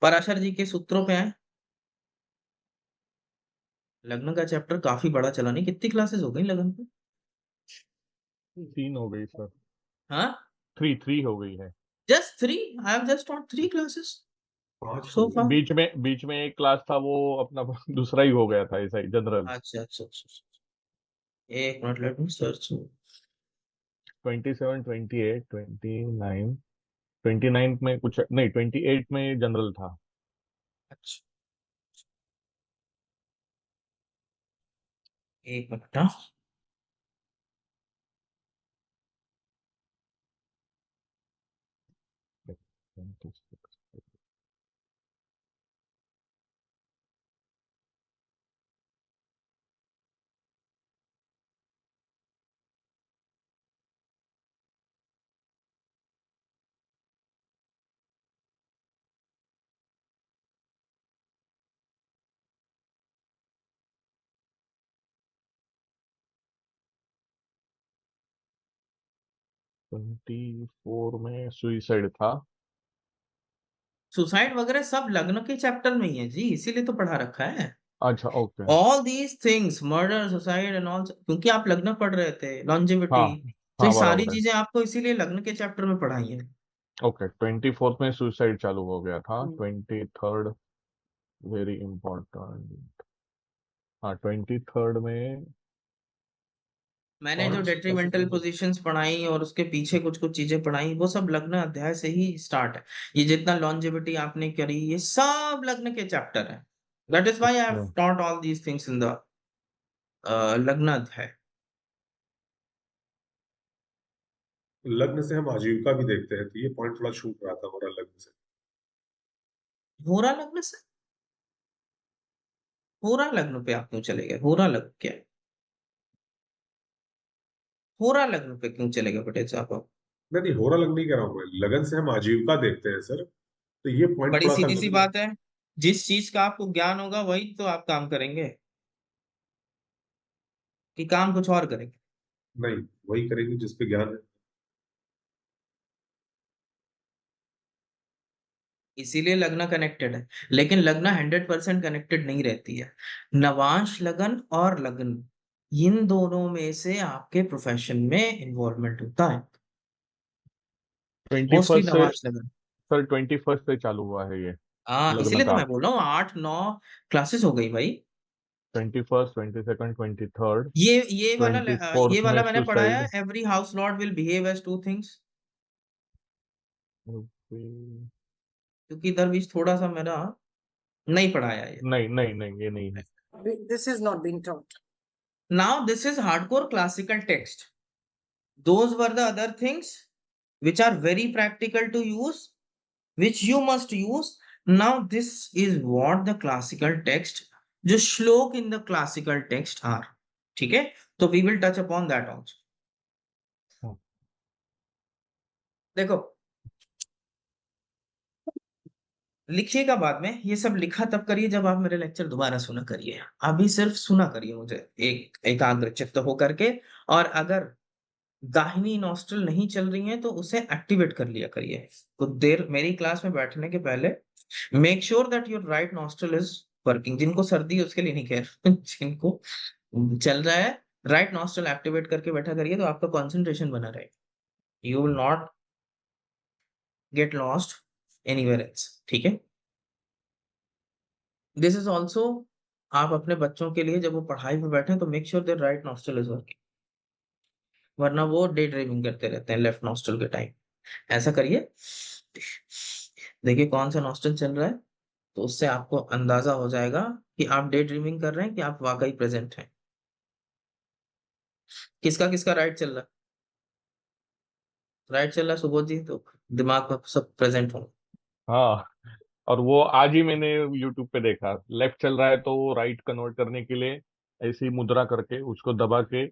पराशर जी के सूत्रों पे आए। लग्न का चैप्टर काफी बड़ा चला, नहीं? कितनी क्लासेस हो गई लग्न पे? 3 हो गई सर। हाँ, 3 हो गई है। Just 3? I have just taught 3 classes 5 हो so गई। far. बीच में एक क्लास था, वो अपना दूसरा ही हो गया था, ऐसा ही जनरल। अच्छा अच्छा अच्छा अच्छा। एक मिनट, लेट मी सर्च। 27, 28, 29, 29 में कुछ नहीं, 28 में जनरल था। अच्छा, एक मिनट। हाँ, 26। 24 में सुइसाइड था। सुसाइड वगैरह सब लग्न के चैप्टर में ही है जी, इसीलिए तो पढ़ा रखा है। अच्छा, okay. All these things, murder, suicide and all, क्योंकि आप लग्न पढ़ रहे थे, हाँ लॉन्जेविटी, तो ये हाँ, सारी बराबर है। चीजें आपको इसीलिए लग्न के चैप्टर में पढ़ाई है। ओके, 24 में सुसाइड चालू हो गया था। 23rd very important. हाँ, 23rd में मैंने जो कौन सी क्लासेस डेट्रीमेंटल हैं सर? पोजीशंस पढ़ाई और उसके पीछे कुछ कुछ चीजें पढ़ाई, वो सब लग्न अध्याय से ही स्टार्ट है। ये जितना लॉन्जेविटी आपने करी, ये सब लग्न के चैप्टर है। That is why I have अच्छा, taught all these things in the lagna अध्याय। लग्न से हम आजीविका भी देखते हैं, तो ये पॉइंट थोड़ा छूट रहा था हमारा लग्न से। होरा लग्न से? होरा लग्न पे आप क्यों चले गए? होरा लग्न क्या है? होरा लग्न पे क्यों चले गए पटेल साहब आप? नहीं नहीं, होरा लग्न नहीं कह रहा हूँ मैं, लगन से हम आजीविका देखते हैं सर, तो ये पॉइंट बड़ी थोड़ा सा सीधी सी लग्न। बात है, जिस चीज का आपको ज्ञान होगा वही तो आप काम करेंगे, कि काम कुछ और करेंगे? नहीं, वही करेंगे जिस पे ज्ञान है। इसीलिए लग्न कनेक्टेड है, लेकिन लग्न 100% कनेक्टेड नहीं रहती है। नवांश लगन और लग्न, इन दोनों में से आपके प्रोफेशन में इन्वॉल्वमेंट होता है, ट्वेंटी मोस्टली फर्स्ट से नवांश लगन। सर 21st से चालू हुआ है ये हाँ, लग्न इसीलिए तो का। मैं बोल रहा हूँ 8-9 क्लासेस हो गई भाई। 21st, 22nd, 23rd, ये 24th में वाला मैंने पढ़ाया, suicide. Every house lord will behave as two things, क्योंकि इधर बीच थोड़ा सा मेरा नहीं पढ़ाया ये। नहीं नहीं नहीं, ये नहीं है। This is not being taught. Now this is hardcore classical text. Those were the other things which are very practical to use, which you must use. Now this is what the classical text, जो श्लोक in the classical text are. ठीक है, तो we will touch upon that also. हाँ। देखो, लिखिएगा बाद में, ये सब लिखा तब करिए जब आप मेरे लेक्चर दोबारा सुना करिए, अभी सिर्फ सुना करिए मुझे एक एकाग्र चित्त होकर के। और अगर दाहिनी नॉस्ट्रल नहीं चल रही है तो उसे एक्टिवेट कर लिया करिए। तो देर मेरी क्लास में बैठने के पहले make sure that your right nostril is working. जिनको सर्दी है उसके लिए नहीं कह रहा जिनको चल रहा है, राइट नॉस्ट्रल एक्टिवेट करके बैठा करिए, तो आपका कंसंट्रेशन बना रहेगा, you will not get lost anywhere else. ठीक है, दिस इज ऑल्सो, आप अपने बच्चों के लिए जब वो पढ़ाई में बैठे तो make sure their right nostril is working, वरना वो डे ड्रीमिंग करते रहते हैं लेफ्ट नॉस्ट्रल के टाइम। ऐसा करिए, देखिए कौन सा नॉस्ट्रल चल रहा है, तो उससे आपको अंदाजा हो जाएगा कि आप डे ड्रीमिंग कर रहे हैं कि आप वाकई प्रेजेंट हैं। किसका किसका राइट चल रहा है? राइट चल रहा है सुबोध जी, तो दिमाग में सब प्रेजेंट होंगे। हाँ, और वो आज ही मैंने यूट्यूब पे देखा, लेफ्ट चल रहा है तो वो राइट कन्वर्ट करने के लिए ऐसी मुद्रा करके उसको दबा के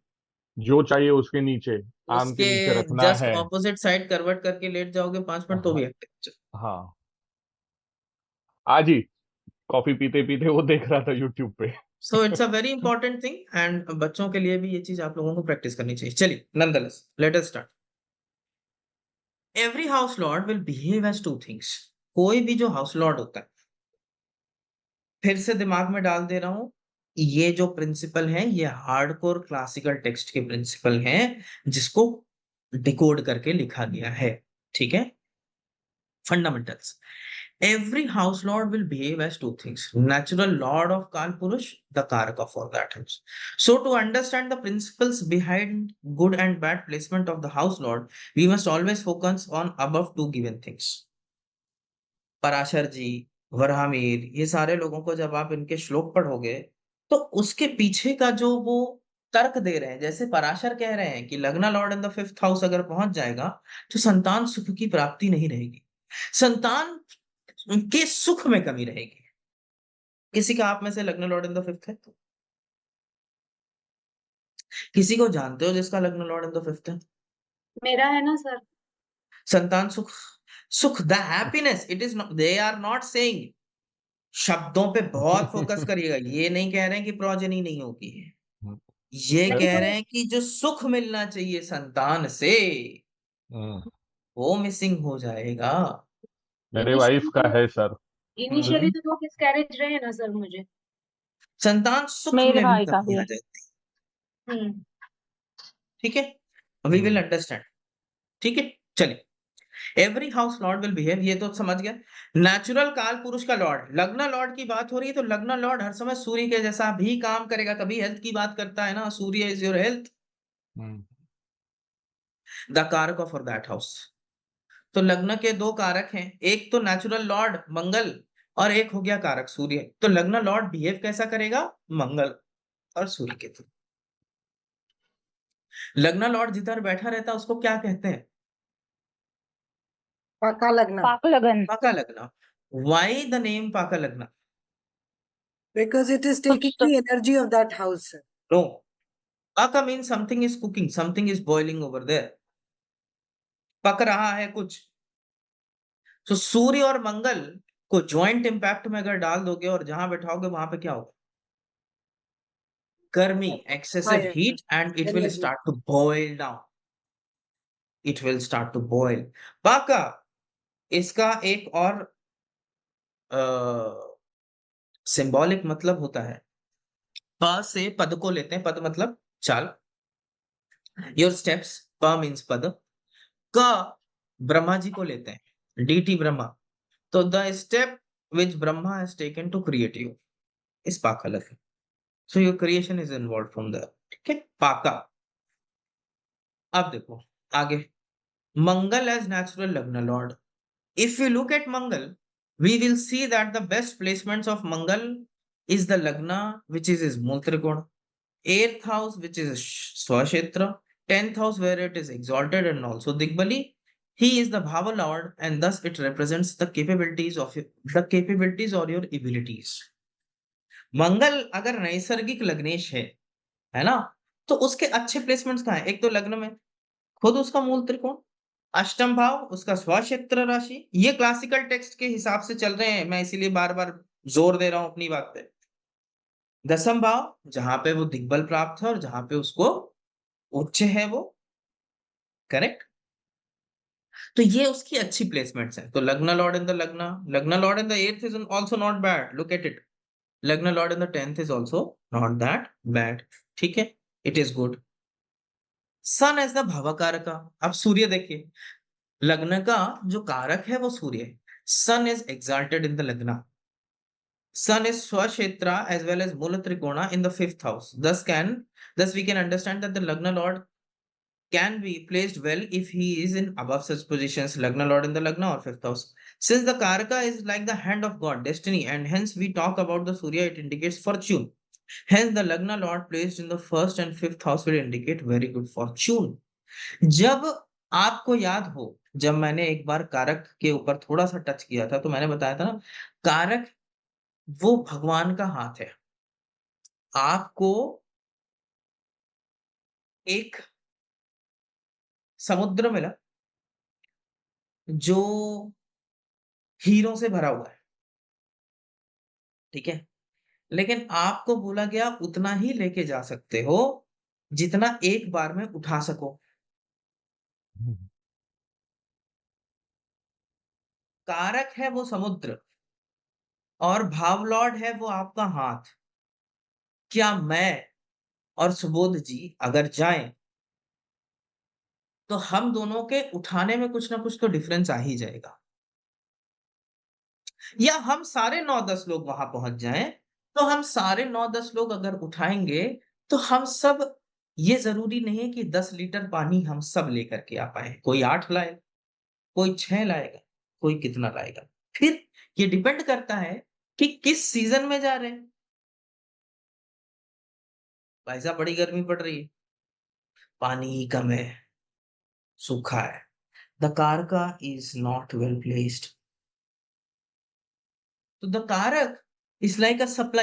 जो चाहिए उसके नीचे, आम के उसके नीचे रखना जस्ट है। ऑपोजिट साइड कन्वर्ट करके लेट जाओगे 5 मिनट तो भी हाँ एक्टिव। हाँ, आज ही कॉफी पीते पीते वो देख रहा था यूट्यूब पे। So it's a very important thing, and बच्चों के लिए भी ये चीज आप लोगों को प्रैक्टिस करनी चाहिए। चलिए, nonetheless let us start. Every house lord will behave as two things. कोई भी जो हाउस लॉर्ड होता है, फिर से दिमाग में डाल दे रहा हूं, ये जो प्रिंसिपल है ये हार्डकोर क्लासिकल टेक्स्ट के प्रिंसिपल हैं जिसको डिकोड करके लिखा गया है। ठीक है, fundamentals. Every house lord will behave as two things: natural lord of Kalpurush, the Karaka for that house. So, to understand the principles behind good and bad placement of the house lord, we must always focus on above two given things. Parashar ji, Varahamihira, ये सारे लोगों को जब आप इनके श्लोक पढ़ोगे तो उसके पीछे का जो वो तर्क दे रहे हैं, जैसे पराशर कह रहे हैं कि लग्ना Lord in the 5th house अगर पहुंच जाएगा तो संतान सुख की प्राप्ति नहीं रहेगी, संतान के सुख में कमी रहेगी। किसी का आप में से लग्न लॉर्ड इन द 5th है? किसी को जानते हो जिसका लग्न लॉर्ड इन द 5th है? मेरा है ना सर। संतान सुख, सुख the happiness, it is not, they are not saying, शब्दों पे बहुत फोकस करिएगा, ये नहीं कह रहे हैं कि प्रोजनी नहीं होगी, ये नहीं कह तो रहे हैं कि जो सुख मिलना चाहिए संतान से वो मिसिंग हो जाएगा। मेरे वाइफ का है सर। इनिशियली तो 2 मिसकैरेज रहे ना सर मुझे। संतान सुख मेरे में भी भाई का कमी भी आ है। जाती है। हम्म। ठीक है, वी विल अंडरस्टैंड। ठीक है, चलिए। Every house lord will behave, ये तो समझ गया। नेचुरल काल पुरुष का लॉर्ड, लग्न लॉर्ड की बात हो रही है तो लग्न लॉर्ड हर समय सूर्य के जैसा भी काम करेगा, तभी हेल्थ की बात करता है ना, सूर्य इज योर हेल्थ, द कारक फॉर दैट हाउस। तो लग्न के दो कारक हैं, एक तो नेचुरल लॉर्ड मंगल और एक हो गया कारक सूर्य। तो लग्न लॉर्ड बिहेव कैसा करेगा? मंगल और सूर्य के थ्रू। लग्न लॉर्ड जिधर बैठा रहता है उसको क्या कहते हैं? Paka Lagna. पाक लगन। पाका लग्न। वाई द नेम पाका लग्न? Because it is कुछ taking तो the energy of that house, sir. No, पाका mean something is cooking, something is boiling over there, पक रहा है कुछ। तो सूर्य और मंगल को ज्वाइंट इंपैक्ट में अगर डाल दोगे और जहां बैठाओगे वहां पे क्या होगा? गर्मी, excessive Fire, heat, and it will energy. Start to boil down, it will start to boil. पाका, इसका एक और सिंबॉलिक मतलब होता है। प से पद को लेते हैं, पद मतलब चाल, योर स्टेप्स, प मीन्स पद। क ब्रह्मा जी को लेते हैं, डीटी ब्रह्मा, तो the step which Brahma has taken to create you is पाका lagna. So your creation is involve from the, ठीक है, पाका। अब देखो आगे, Mangal as natural lagna lord. If we look at Mangal, we will see that the best placements of Mangal is the Lagna, which is his Mool Trikona, 8th house, which is Swakshetra, 10th house, where it is exalted and also Digbali. He is the Bhava Lord, and thus it represents the capabilities of the capabilities or your abilities. मंगल अगर नैसर्गिक लग्नेश है ना, तो उसके अच्छे placements कहाँ है? एक तो लग्न में खुद उसका मूल त्रिकोण, अष्टम भाव उसका स्वक्षेत्र राशि, ये क्लासिकल टेक्स्ट के हिसाब से चल रहे हैं, मैं इसीलिए बार बार जोर दे रहा हूं अपनी बात पे। दसम भाव जहां पे वो दिग्बल प्राप्त है और जहां पे उसको उच्च है वो, करेक्ट। तो ये उसकी अच्छी प्लेसमेंट्स है। तो लग्न lord in the lagna, lagna lord in the 8th is also not bad, look at it. Lagna lord in the 10th is also not that bad, ठीक है, it is good. Sun as the bhavakaraka. अब सूर्य देखिए, लग्न का जो कारक है वो सूर्य है। सन is exalted in the lagna, sun is swakshetra as well as mula trikona in the 5th house, thus we can understand that the lagna lord can be placed well if he is in above such positions, lagna lord in the lagna or 5th house. Since the karaka is like the hand of god, destiny, and hence we talk about the surya, it indicates fortune. Hence the lagna lord placed in the 1st and 5th house will indicate very good fortune. जब आपको याद हो, जब मैंने एक बार कारक के ऊपर थोड़ा सा टच किया था तो मैंने बताया था ना, कारक वो भगवान का हाथ है। आपको एक समुद्र मिला जो हीरों से भरा हुआ है, ठीक है, लेकिन आपको बोला गया उतना ही लेके जा सकते हो जितना एक बार में उठा सको। कारक है वो समुद्र, और भाव लॉर्ड है वो आपका हाथ। क्या मैं और सुबोध जी अगर जाएं तो हम दोनों के उठाने में कुछ ना कुछ तो डिफरेंस आ ही जाएगा। या हम सारे 9-10 लोग वहां पहुंच जाएं तो हम सारे 9-10 लोग अगर उठाएंगे तो हम सब, ये जरूरी नहीं है कि 10 लीटर पानी हम सब लेकर के आ पाए। कोई 8 लाएगा, कोई 6 लाएगा, कोई कितना लाएगा। फिर ये डिपेंड करता है कि किस सीजन में जा रहे हैं। भाई साहब बड़ी गर्मी पड़ रही है, पानी कम है, सूखा है, द कारका इज नॉट वेल प्लेस्ड, तो द कारक is like a supply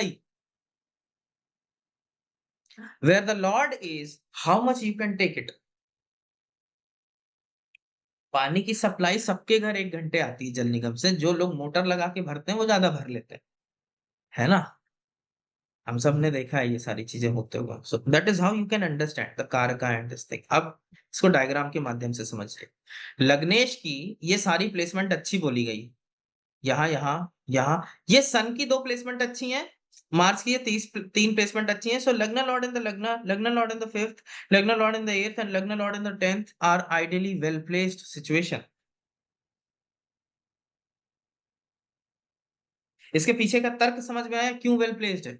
where the Lord is how much you can take it. पानी की सप्लाई सबके घर 1 घंटे आती है जल निगम से। जो लोग मोटर लगा के भरते हैं वो ज्यादा भर लेते हैं, है ना। हम सब ने देखा है ये सारी चीजें होते हुए। सो that is how you can understand the कारका एंड दिस थिंग। अब इसको डायग्राम के माध्यम से समझ ले। लग्नेश की ये सारी प्लेसमेंट अच्छी बोली गई, यहाँ यहाँ यहाँ। ये सन की 2 प्लेसमेंट अच्छी हैं, मार्स की ये 3 प्लेसमेंट अच्छी हैं। सो लग्न lord in the lagna, lagna lord in the 5th, lagna lord in the 8th and lagna lord in the 10th are ideally well placed situation. इसके पीछे का तर्क समझ में आया क्यों वेल प्लेस्ड है।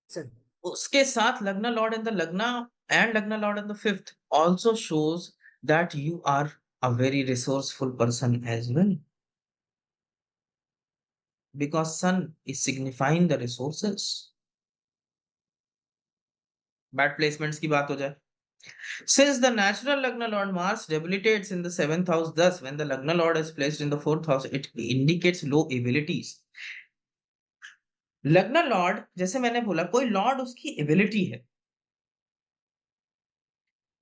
Sir. उसके साथ लग्न लॉर्ड इन द लग्न and lagna lord in the 5th also shows that you are a very resourceful person as well, because sun is signifying the resources. Bad placements की बात हो जाए, since the natural lagna lord Mars debilitates in the 7th house, thus when the lagna lord is placed in the 4th house it indicates low abilities. लग्न Lord, जैसे मैंने बोला, कोई Lord उसकी एबिलिटी है।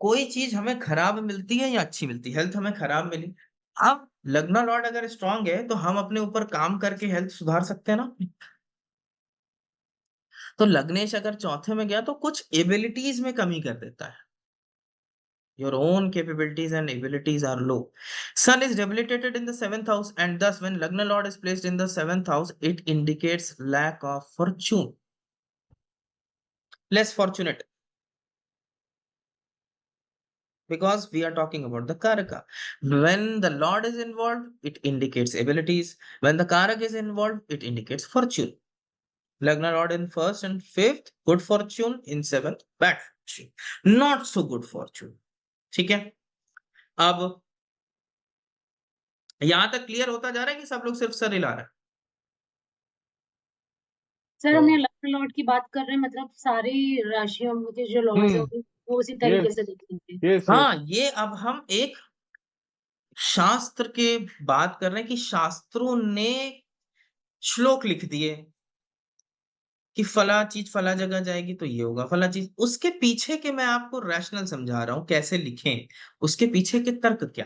कोई चीज हमें खराब मिलती है या अच्छी मिलती है। हेल्थ हमें खराब मिली, अब लग्न लॉर्ड अगर स्ट्रांग है तो हम अपने ऊपर काम करके हेल्थ सुधार सकते हैं ना। तो लग्नेश अगर चौथे में गया तो कुछ एबिलिटीज में कमी कर देता है। Your own capabilities and abilities are low. Sun is debilitated in the 7th house, and thus when Lagna Lord is placed in the 7th house, it indicates lack of fortune. Less fortunate. Because we are talking about the Karaka. When the Lord is involved, it indicates abilities. When the Karaka is involved, it indicates fortune. Lagna Lord in 1st and 5th, good fortune. In 7th, bad fortune. Not so good fortune. ठीक है, अब यहां तक clear होता जा रहा है कि सब लोग सिर्फ सर हिला रहे हैं। सर हम यहाँ लग्न लॉर्ड की बात कर रहे हैं, मतलब सारी राशियों के जो लॉर्ड्स हैं वो उसी तरीके से देखेंगे। यस हाँ, ये अब हम एक शास्त्र के बात कर रहे हैं कि शास्त्रों ने श्लोक लिख दिए कि फला चीज फला जगह जाएगी तो ये होगा, फला चीज। उसके पीछे के मैं आपको रैशनल समझा रहा हूं कैसे लिखें, उसके पीछे के तर्क क्या।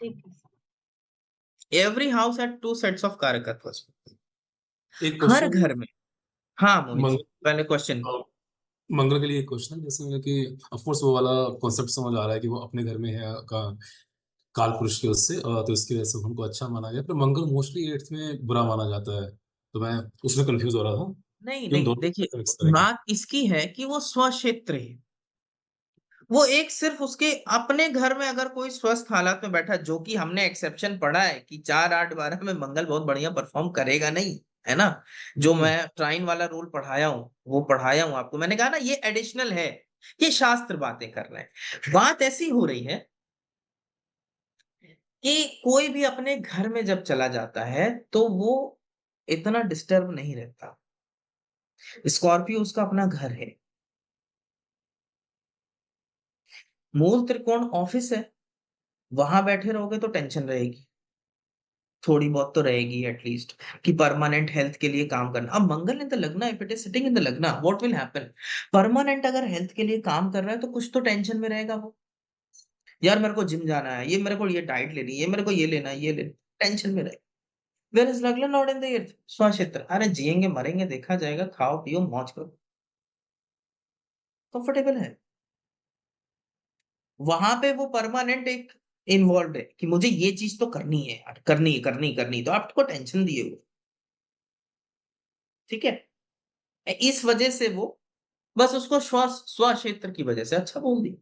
ठीक है। Every house had 2 sets of karakatva. एक हर क्वेश्चन घर में। हाँ मोहित जी, मंगल पहले क्वेश्चन। मंगल के लिए एक क्वेश्चन है, जैसे कि ऑफ कोर्स वो वाला कॉन्सेप्ट समझ आ रहा है कि वो अपने घर में है का काल पुरुष के उससे, तो इसकी वजह से उनको अच्छा माना गया, पर मंगल मोस्टली 8th में बुरा माना जाता है, तो मैं उसमें कंफ्यूज हो रहा था नहीं कि उन नहीं, दोनों देखिए को मिक्स करेंगे। बात इसकी है कि वो स्वक्षेत्र है। वो एक सिर्फ उसके अपने घर में अगर कोई स्वस्थ हालात में बैठा, जो कि हमने एक्सेप्शन पढ़ा है कि 4, 8, 12 में मंगल बहुत बढ़िया परफॉर्म करेगा नहीं, है ना। जो मैं ट्राइन वाला रूल पढ़ाया हूँ वो पढ़ाया हूँ आपको। मैंने कहा ना ये एडिशनल है, ये शास्त्र बातें कर रहे हैं। बात ऐसी हो रही है कि कोई भी अपने घर में जब चला जाता है तो वो इतना डिस्टर्ब नहीं रहता। स्कॉर्पियो उसका अपना घर है, मूल त्रिकोण ऑफिस है, वहां बैठे रहोगे तो टेंशन रहेगी, थोड़ी बहुत तो रहेगी एटलीस्ट, कि परमानेंट हेल्थ के लिए काम करना। अब मंगल इन द लग्न, if it is sitting in the lagna, what will happen. Permanent अगर हेल्थ के लिए काम कर रहा है तो कुछ तो टेंशन में रहेगा वो। यार मेरे को जिम जाना है, ये मेरे को ये डाइट लेनी है, ये मेरे को ये लेना है, ये लेना, टेंशन में रहेगा। वेयर इज लग्न नॉट इन द एर्थ, स्वक्षेत्र, अरे जिएंगे मरेंगे देखा जाएगा, खाओ पियो मौज करो, कंफर्टेबल है। वहां पे वो परमानेंट एक इन्वॉल्व है कि मुझे ये चीज तो करनी है यार, करनी है, करनी करनी, तो आपको टेंशन दिए वो, ठीक है। इस वजह से वो बस उसको स्व क्षेत्र की वजह से अच्छा बोल दी।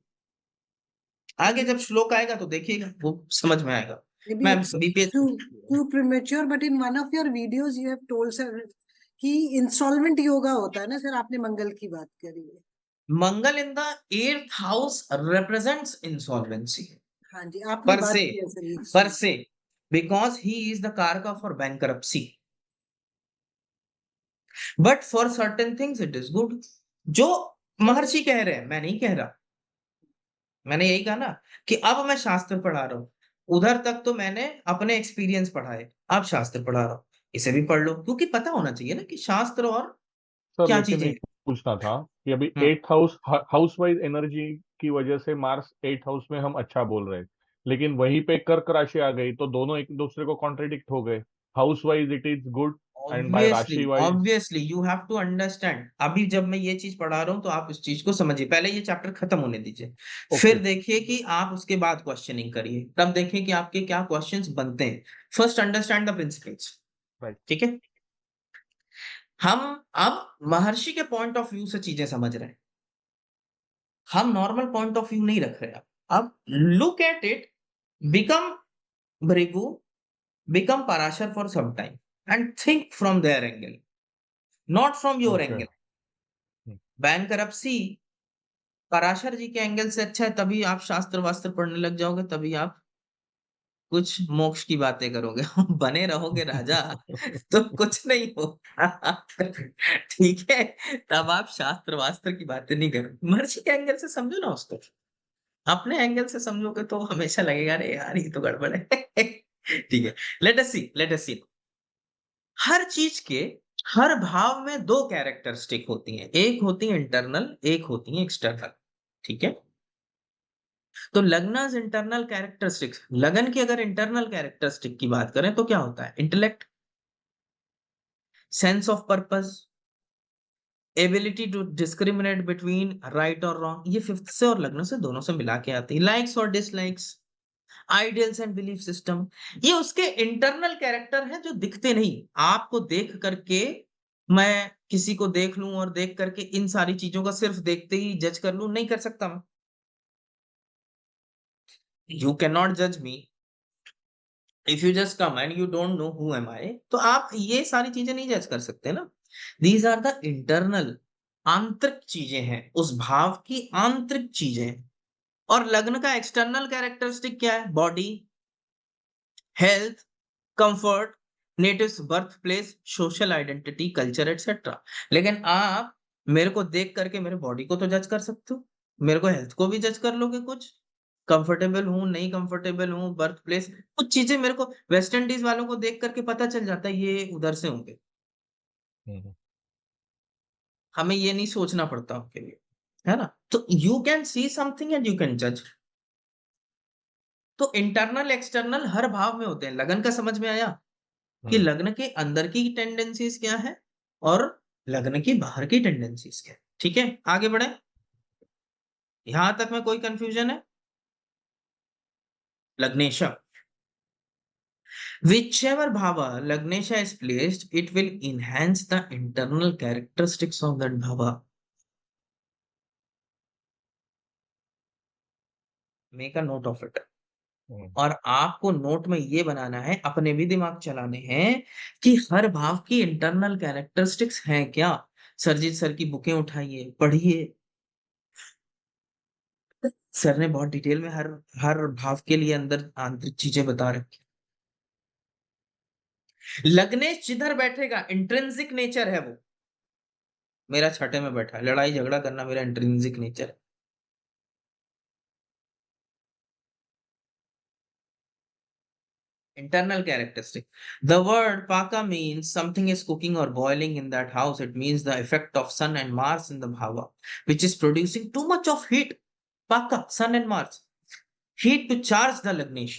आगे जब श्लोक आएगा तो देखिएगा वो समझ में आएगा। Maybe ma'am it's BPS too premature, but in one of your videos you have told sir कि इंस्टॉलमेंट योगा होता है ना सर, आपने मंगल की बात करी है। Mangal in the 8th house represents insolvency हाँ जी, आपने पर बात से, की है सर ये पर सुन। से, बिकॉज ही इज द कारका for bankruptcy, but for certain things it is good. जो महर्षि कह रहे हैं, मैं नहीं कह रहा, मैंने यही कहा ना कि अब मैं शास्त्र पढ़ा रहा हूँ, उधर तक तो मैंने अपने एक्सपीरियंस पढ़ाए, अब शास्त्र पढ़ा रहा हूँ, इसे भी पढ़ लो, क्योंकि पता होना चाहिए ना कि शास्त्र और सर क्या लेकिन चीजें एक पूछना था कि अभी हैं। 8th हाउस वाइज एनर्जी की वजह से मार्स 8th हाउस में हम अच्छा बोल रहे हैं, लेकिन वहीं पे कर्क राशि आ गई तो दोनों एक दूसरे को कॉन्ट्रडिक्ट हो गए। House wise it is good and by obviously rashi wise. Obviously you have to understand. अभी जब मैं ये चीज पढ़ा रहा हूँ तो आप इस चीज को समझिए, पहले ये चैप्टर खत्म होने दीजिए, ओके। फिर देखिए कि आप उसके बाद क्वेश्चनिंग करिए, तब देखिए कि आपके क्या क्वेश्चंस बनते हैं। First understand the principles, right. ठीक है। हम अब महर्षि के पॉइंट ऑफ व्यू से चीजें समझ रहे हैं, हम नॉर्मल पॉइंट ऑफ व्यू नहीं रख रहे हैं। अब look at it, become Bhrigu, become Parashar for some time and think from their angle, not from your okay. angle. Bankruptcy Parashar ji के एंगल से अच्छा है, तभी आप शास्त्र वास्त्र पढ़ने लग जाओगे, तभी आप कुछ मोक्ष की बातें करोगे। बने रहोगे राजा तो कुछ नहीं हो। ठीक है, तब आप शास्त्र वास्त्र की बातें नहीं करो, महर्षि के एंगल से समझो ना उसको, अपने एंगल से समझोगे तो हमेशा लगेगा अरे यार ये तो गड़बड़ है। ठीक है, लेट अस सी। हर चीज के हर भाव में दो कैरेक्टरिस्टिक होती हैं, एक होती है इंटरनल, एक होती है एक्सटर्नल, ठीक है। तो लग्नस इंटरनल कैरेक्टरिस्टिक्स, लगन की अगर इंटरनल कैरेक्टरिस्टिक की बात करें तो क्या होता है? Intellect, sense of purpose, ability to discriminate between right और रॉन्ग, ये फिफ्थ से और लग्न से दोनों से मिला के आती है। लाइक्स और dislikes, ideals and belief system, ये उसके इंटरनल कैरेक्टर हैं जो दिखते नहीं। आपको देख करके मैं किसी को देख लूं और देख करके इन सारी चीजों का सिर्फ देखते ही जज कर लूं, नहीं कर सकता मैं। यू कैन नॉट जज me if you just come and you don't know who am I, तो आप ये सारी चीजें नहीं जज कर सकते ना। दीज आर द इंटरनल, आंतरिक चीजें हैं, उस भाव की आंतरिक चीजें हैं। और लग्न का एक्सटर्नल कैरेक्टरिस्टिक क्या है? Body, health, comfort, native birth place, social identity, culture etcetera. लेकिन आप मेरे को देख करके मेरे बॉडी को तो जज कर सकते हो, मेरे को हेल्थ को भी जज कर लोगे, कुछ कंफर्टेबल हूं नहीं कंफर्टेबल हूं, बर्थ प्लेस, कुछ चीजें मेरे को वेस्ट इंडीज वालों को देख करके पता चल जाता है ये उधर से होंगे। हमें ये नहीं सोचना पड़ता उनके लिए, है ना। तो you can see something and you can जज। तो इंटरनल एक्सटर्नल हर भाव में होते हैं। लगन का समझ में आया कि लग्न के अंदर की टेंडेंसीज क्या है और लग्न की बाहर की टेंडेंसीज क्या है, ठीक है। आगे बढ़े, यहां तक में कोई कंफ्यूजन है? लग्नेश, whichever bhava lagnesha is placed, it will enhance the internal characteristics of that bhava. Make a note of it. और आपको नोट में ये बनाना है, अपने भी दिमाग चलाने हैं कि हर भाव की इंटरनल कैरेक्टरिस्टिक्स हैं क्या। सरजीत सर की बुकें उठाइए, पढ़िए, सर ने बहुत डिटेल में हर हर भाव के लिए अंदर आंतरिक चीजें बता रखी। लग्नेश जिधर बैठेगा इंट्रिंसिक नेचर है वो, मेरा छठे में बैठा है, लड़ाई झगड़ा करना मेरा इंट्रिंसिक नेचर है। Internal characteristic. The word paka means something is cooking or boiling in that house. It means the effect of sun and Mars in the bhava, which is producing too much of heat. Paka, sun and Mars. Heat to charge the Lagnesh.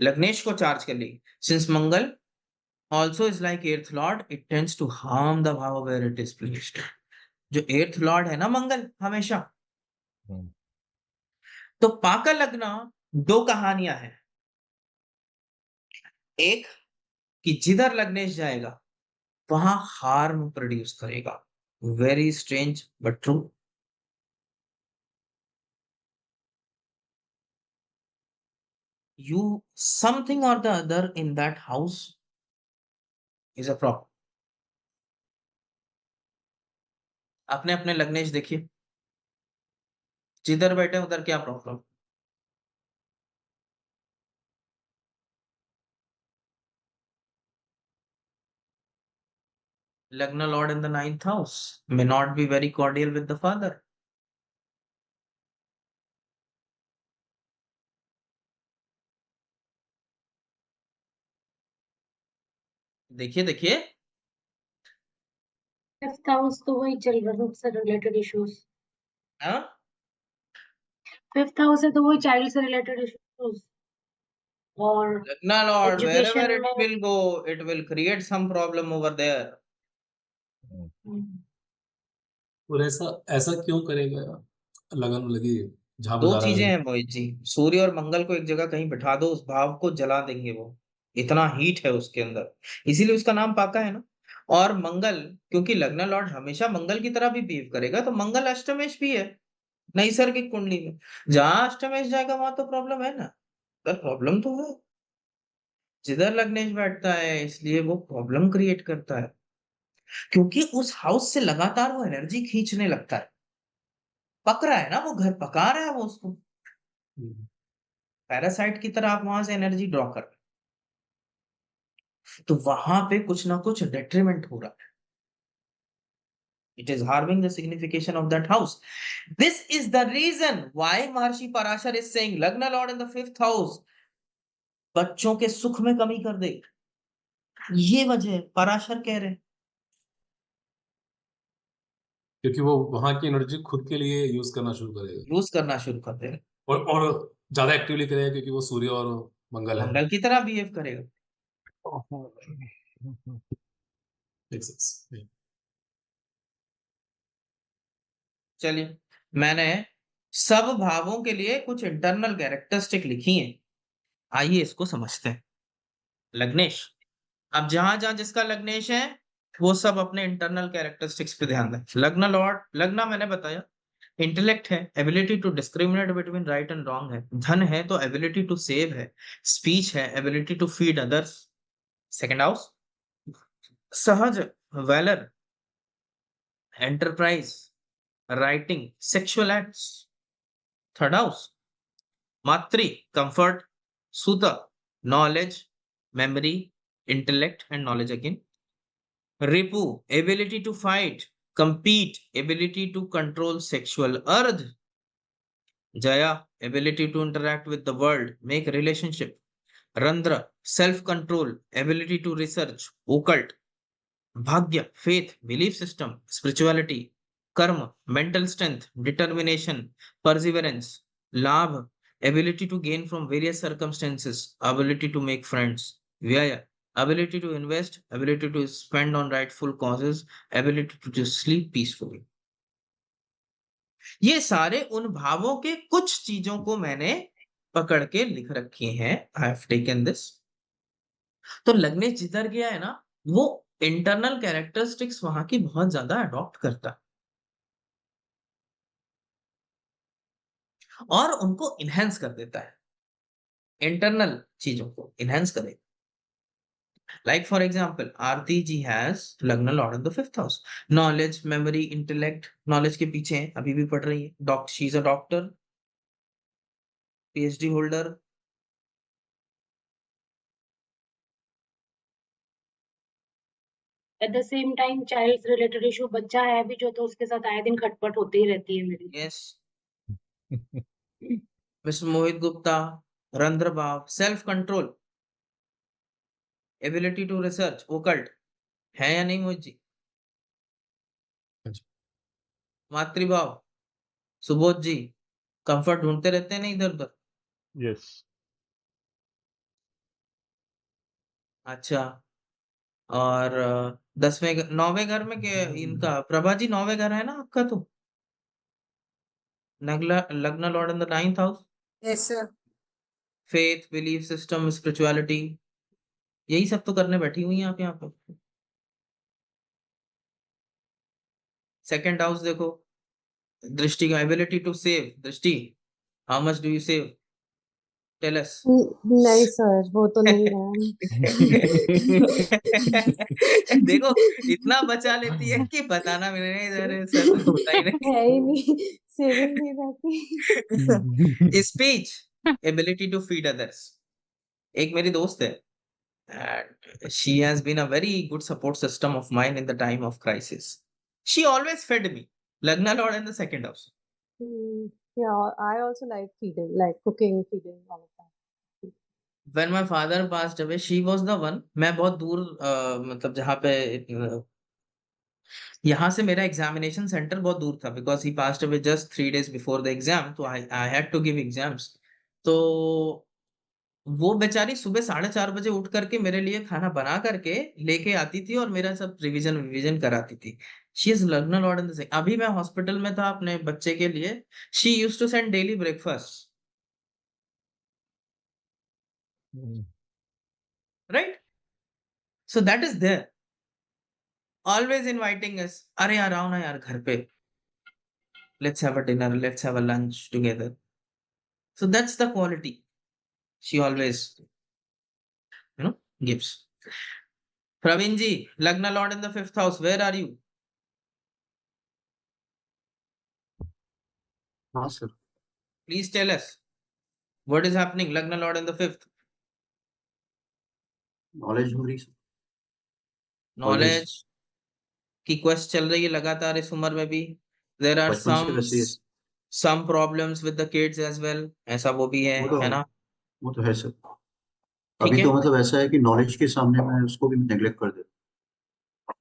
Lagnesh को charge कर लेगी. Since Mangal also is like eighth lord, it tends to harm the bhava where it is placed. जो eighth lord है ना मंगल हमेशा, तो पाका लगना दो कहानियां हैं, एक कि जिधर लग्नेश जाएगा वहां हार्म प्रोड्यूस करेगा, very strange but true. You something or the other in that house is a problem। अपने अपने लग्नेश देखिए, जिधर बैठे उधर क्या problem. Lagna Lord in the 9th house may not be very cordial with the father। देखिए देखिए, फिफ्थ हाउस तो वही चल रहा है, से रिलेटेड इश्यूज। हाँ फिफ्थ हाउस है तो वही चाइल्ड से रिलेटेड इश्यूज और Lagna Lord, wherever education it में। will go, it will create some problem over there। और ऐसा ऐसा क्यों करेगा? लगन लगी जहां दो बजा रहा चीजें है। हैं मोहित जी, सूर्य और मंगल को एक जगह कहीं बिठा दो, उस भाव को जला देंगे वो, इतना हीट है उसके अंदर, इसीलिए उसका नाम पाका है ना। और मंगल, क्योंकि लग्न लॉर्ड हमेशा मंगल की तरह भी बिहेव करेगा, तो मंगल अष्टमेश भी है नैसर्गिक कुंडली में। जहां अष्टमेश जाएगा वहां तो प्रॉब्लम है ना, तो प्रॉब्लम तो है। जिधर लग्नेश बैठता है इसलिए वो प्रॉब्लम क्रिएट करता है, क्योंकि उस हाउस से लगातार वो एनर्जी खींचने लगता है, पक रहा है ना वो घर, पका रहा है वो उसको, पैरासाइट की तरह आप वहां से एनर्जी ड्रॉ कर रहे हो। तो वहां पे कुछ ना कुछ डेट्रीमेंट हो रहा है, it is harming the signification of that house। This is the reason why Maharshi Parashar is saying Lagna Lord in the 5th house बच्चों के सुख में कमी कर दे, ये वजह पराशर कह रहे हैं। क्योंकि वो वहां की एनर्जी खुद के लिए यूज करना शुरू करेगा यूज करना शुरू कर दे, और ज्यादा एक्टिवली करेगा क्योंकि वो सूर्य और मंगल है। मंगल की तरह बिहेव करेगा। Makes sense। चलिए, मैंने सब भावों के लिए कुछ इंटरनल कैरेक्टरिस्टिक लिखी हैं, आइए इसको समझते हैं। लग्नेश, अब जहां जहां जिसका लग्नेश है वो सब अपने इंटरनल कैरेक्टरिस्टिक्स पे ध्यान दें। लग्न लॉर्ड, लग्न मैंने बताया इंटेलेक्ट है, ability to discriminate between right and wrong है। धन है तो एबिलिटी टू सेव है। स्पीच है, ability to feed others. Second house sahaj, valour, enterprise, writing, sexual acts. Third house matri, comfort, sut, knowledge, memory, intellect and knowledge again. Ripu, ability to fight, compete, ability to control sexual urge। Jaya, ability to interact with the world, make relationship। Randra, self-control, ability to research, occult। Bhagya, faith, belief system, spirituality। Karma, mental strength, determination, perseverance। Labh, ability to gain from various circumstances, ability to make friends। Vyaya, ability to invest, ability to spend on rightful causes, ability to just sleep peacefully। ये सारे उन भावों के कुछ चीजों को मैंने पकड़ के लिख रखे हैं, आई हैव टेकन दिस। तो लग्नेश जिधर गया है ना, वो इंटरनल कैरेक्टरिस्टिक्स वहां की बहुत ज्यादा अडॉप्ट करता है और उनको इनहेंस कर देता है, इंटरनल चीजों को इनहेंस करे। Like for example Aarti ji has lagna lord in the 5th house. Knowledge, memory, intellect, knowledge के पीछे है, अभी भी पढ़ रही है, doctor, she is a doctor, PhD holder. At the same time child से रिलेटेड इशू, बच्चा है भी जो, तो उसके साथ आए दिन खटपट होती ही रहती है मेरी। यस, मिस्टर मोहित गुप्ता, रंध्र भाव, self control, ability to research, occult है या नहीं मोहित जी? मातृभाव, सुबोध जी, कंफर्ट ढूंढते रहते हैं ना इधर उधर। यस। अच्छा, और 10वें 9वें घर में इनका प्रभा जी 9वें घर है ना आपका, तो लग्न lord in the 9th house. Yes sir. Faith, belief system, spirituality, यही सब तो करने बैठी हुई हैं आप यहाँ पे। सेकंड हाउस देखो, दृष्टि का एबिलिटी टू सेव। दृष्टि, how much do you save? Tell us. नहीं सर, वो तो नहीं है। देखो, इतना बचा लेती है कि बताना भी नहीं, इधर सर तो होता ही नहीं। है ही नहीं, सेविंग नहीं रहती। Speech, ability to feed others. एक मेरी दोस्त है, and she has been a very good support system of mine in the time of crisis. She always fed me. Lagna Lord in the second house. Yeah, I also like feeding, like cooking, feeding, all of that. When my father passed away, she was the one. मैं बहुत दूर मतलब जहाँ पे यहाँ से मेरा examination centre बहुत दूर था, because he passed away just 3 days before the exam, तो I had to give exams. तो वो बेचारी सुबह 4:30 बजे उठ करके मेरे लिए खाना बना करके लेके आती थी और मेरा सब रिवीजन कराती थी। She is lagna lord in the. अभी मैं हॉस्पिटल में था अपने बच्चे के लिए, she used to send daily breakfast, right? So that is there, always inviting us. अरे यार आओ ना यार घर पे, let's have a dinner, let's have a lunch together. So that's the quality she always gives. Praveen ji, Lagna Lord in the 5th house, where are you? हाँ sir, Please tell us what is happening. Lagna Lord in the 5th. Knowledge हो रही sir, Knowledge की quest चल रही है लगातार इस उम्र में भी। There are बचपन से वैसे ही है। some problems with the kids as well. ऐसा वो भी है ना? वो तो है सर। ठीक अभी है। तो मतलब ऐसा है कि नॉलेज के सामने मैं उसको भी नेग्लेक्ट कर देता,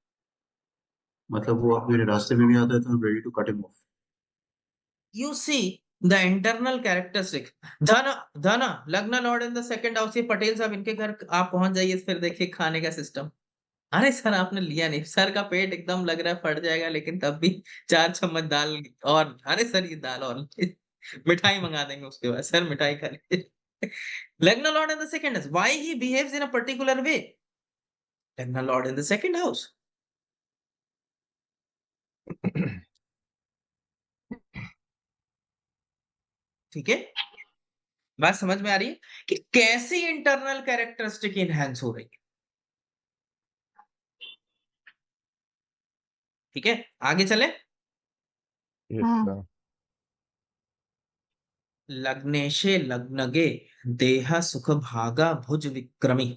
मतलब वो अब मेरे रास्ते में भी आता है तो I am ready to cut him off. You see the internal characteristic. Dhana lagna lord in the second house. ये पटेल साहब, इनके घर आप पहुंच जाइए, फिर देखिए खाने का सिस्टम। अरे सर आपने लिया नहीं, सर का पेट एकदम लग रहा है फट जाएगा, लेकिन तब भी 4 चम्मच दाल। और अरे सर ये दाल और मिठाई मंगा देंगे उसके बाद, सर मिठाई खा लीजिए। Lagna lord in the second house, why he behaves in a particular way? Lagna lord in the second house. ठीक है, बात समझ में आ रही है कि कैसी इंटरनल कैरेक्टरिस्टिक इनहैंस हो रही है। ठीक है, आगे चले। लग्नेशे लग्नगे देह सुख भागा भुज विक्रमी।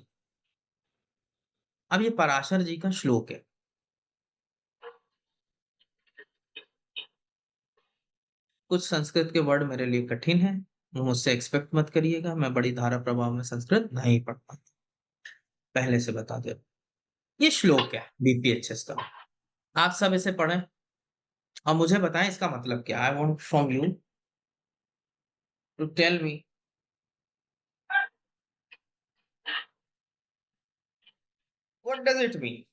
अब ये पराशर जी का श्लोक है। कुछ संस्कृत के वर्ड मेरे लिए कठिन है, मुझसे एक्सपेक्ट मत करिएगा, मैं बड़ी धारा प्रभाव में संस्कृत नहीं पढ़ पाता, पहले से बता दे। ये श्लोक है बीपीएचएस का, आप सब इसे पढ़ें और मुझे बताएं इसका मतलब क्या। I want from you to tell me what does it mean.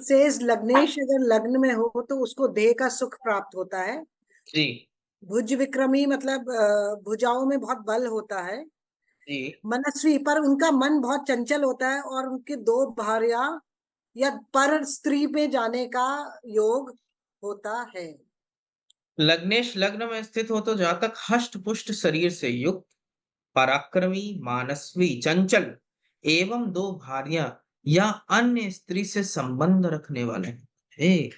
Says lagnesh अगर लग्न में हो तो उसको देह का सुख प्राप्त होता है। जी भुज विक्रमी मतलब भुजाओं में बहुत बल होता है। जी। मनस्वी, पर उनका मन बहुत चंचल होता है और उनके 2 भार्या या पर स्त्री पे जाने का योग होता है। लग्नेश लग्न में स्थित हो तो जातक हष्ट पुष्ट शरीर से युक्त, पराक्रमी, मानस्वी, चंचल एवं 2 भार्या या अन्य स्त्री से संबंध रखने वाले हैं।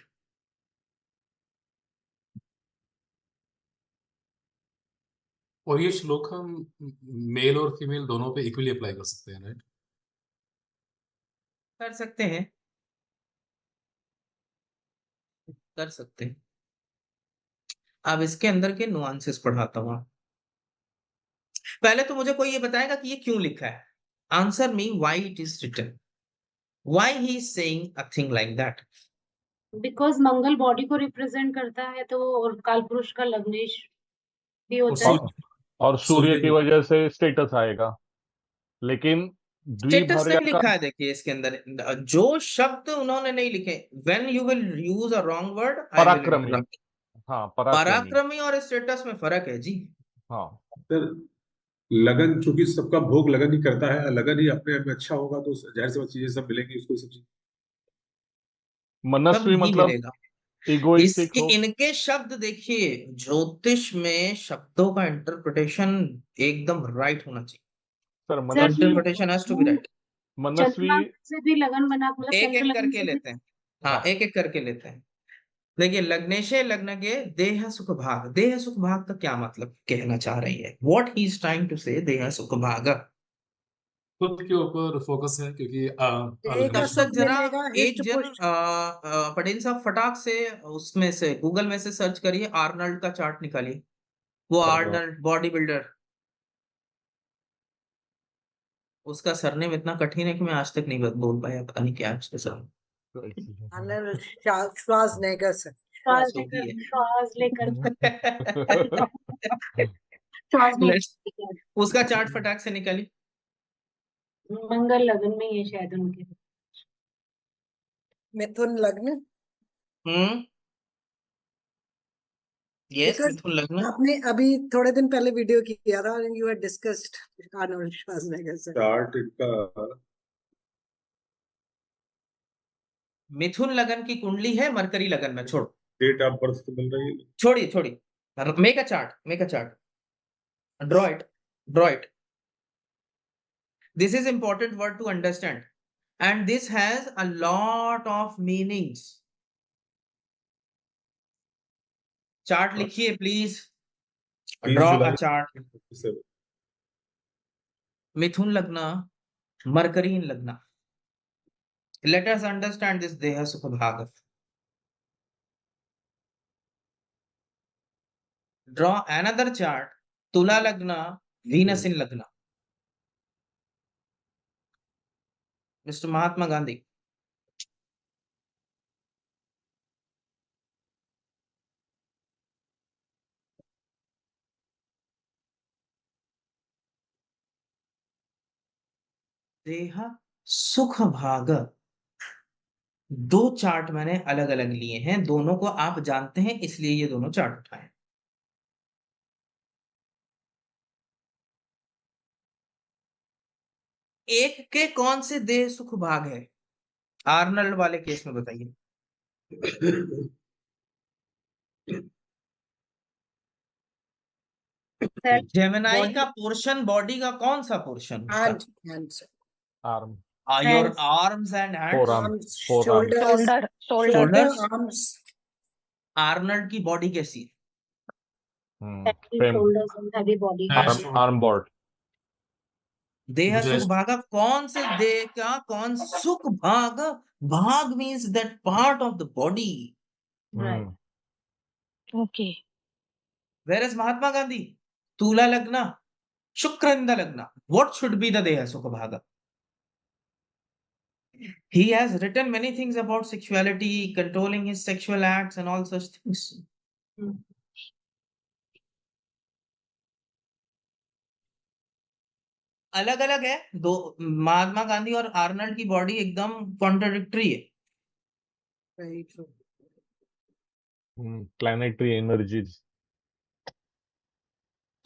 और ये श्लोक हम मेल और फीमेल दोनों पे इक्वली अप्लाई कर सकते हैं, राइट? कर सकते हैं, कर सकते हैं। अब इसके अंदर के नुआंसेस पढ़ाता हूं। पहले तो मुझे कोई ये बताएगा कि ये क्यों लिखा है। Answer me why it is written, why he is saying a thing like that. Because Mangal body को रिप्रेजेंट करता है, तो और काल पुरुष का लग्नेश भी होता है। और सूर्य की वजह से स्टेटस आएगा, लेकिन स्टेटस द्विभार्या नहीं का लिखा है, देखिए इसके अंदर जो शब्द उन्होंने नहीं लिखे। When you will use a wrong word I will पराक्रमी, इंटरप्ट। हाँ पराक्रमी। पराक्रमी और स्टेटस में फर्क है जी। हाँ, सर लगन, चूंकि सबका भोग लगन ही करता है, लगन ही अपने आप में अच्छा होगा तो जाहिर सी बात चीजें सब मिलेंगी उसको, सब चीज। सब मनस्वी नहीं मतलब मिलेगा। इगोइस्टिक इसके हो। इनके शब्द देखिए, ज्योतिष में शब्दों का इंटरप्रिटेशन एकदम राइट होना चाहिए। सर सर मनस्वी, जी, interpretation has to be right. मनस्वी चंद्रमा से भी लगन बना, मतलब एक चंद्र एक लगन करके से भी। लेते हैं। हाँ, एक एक करके लेते हैं। देखिए, लग्नेशे लग्न के देह सुख भाग, देह सुख भाग का क्या मतलब कहना चाह रही है, what he is trying to say, देह सुख भाग। खुद के ऊपर फोकस है, क्योंकि देह का तब लग्नेश तक सुख जरा मिलेगा, एक हिष्ट जन पुष्ट। पटेल साहब फटाक से उसमें से गूगल में से सर्च करिए, आर्नल्ड का चार्ट निकालिए। वो आर्नल्ड बॉडी बिल्डर, उसका सरनेम इतना कठिन है कि मैं आज तक नहीं बोल पाया, पता नहीं क्या है उसका सरनेम। Arnold Schwarzenegger sir. श्वास जो भी लेकर, श्वास लेकर, है। श्वास Let's- लेकर। उसका चार्ट फटाक से निकाली। मंगल लगन में ये शायद उनके। मिथुन लग्न। हम्म, यस, बिकॉज मिथुन लग्न। आपने अभी थोड़े दिन पहले वीडियो किया था, you had discussed Arnold Schwarzenegger sir. Chart इनका मिथुन लगन की कुंडली है मरकरी लगन में, छोड़ो डेट ऑफ बर्थ तो मिल रही है। छोड़िए छोड़िए, make a chart, make a chart, draw it, draw it. This is important word to understand, and this has a lot of meanings. Chart लिखिए please, 20 draw a July chart. 1957। Mithun lagna, Mercury इन लग्न। Let us understand this देह सुख भाग। Draw another chart, तुला लग्न, Venus in लग्न। Mr. Mahatma Gandhi. देह सुख भाग, दो चार्ट मैंने अलग अलग लिए हैं, दोनों को आप जानते हैं इसलिए ये दोनों चार्ट उठाए। एक के कौन से देह सुख भाग है आर्नल्ड वाले केस में, बताइए। सेल जेमिनाई बॉडी, का पोर्शन, बॉडी का कौन सा पोर्शन उसका? Hand sir. Arm, your hands, arms and four hands. Arm, arms, four arm, shoulders, shoulder shoulder, shoulders. Arms. Arnold की बॉडी कैसी है? heavy frame, shoulders and heavy body. Hands arm board. देह सुख just भाग, कौन से देह का कौन सुख भाग? Bhag means that part of the body. Right. Okay where is Mahatma Gandhi? Tula lagna, Shukra in the lagna, what should be the deh sukh भाग? He has written many things about sexuality, controlling his sexual acts and all such things. Hmm. अलग अलग है दो, महात्मा गांधी और Arnold की body एकदम contradictory है। Very true. Planetary energies.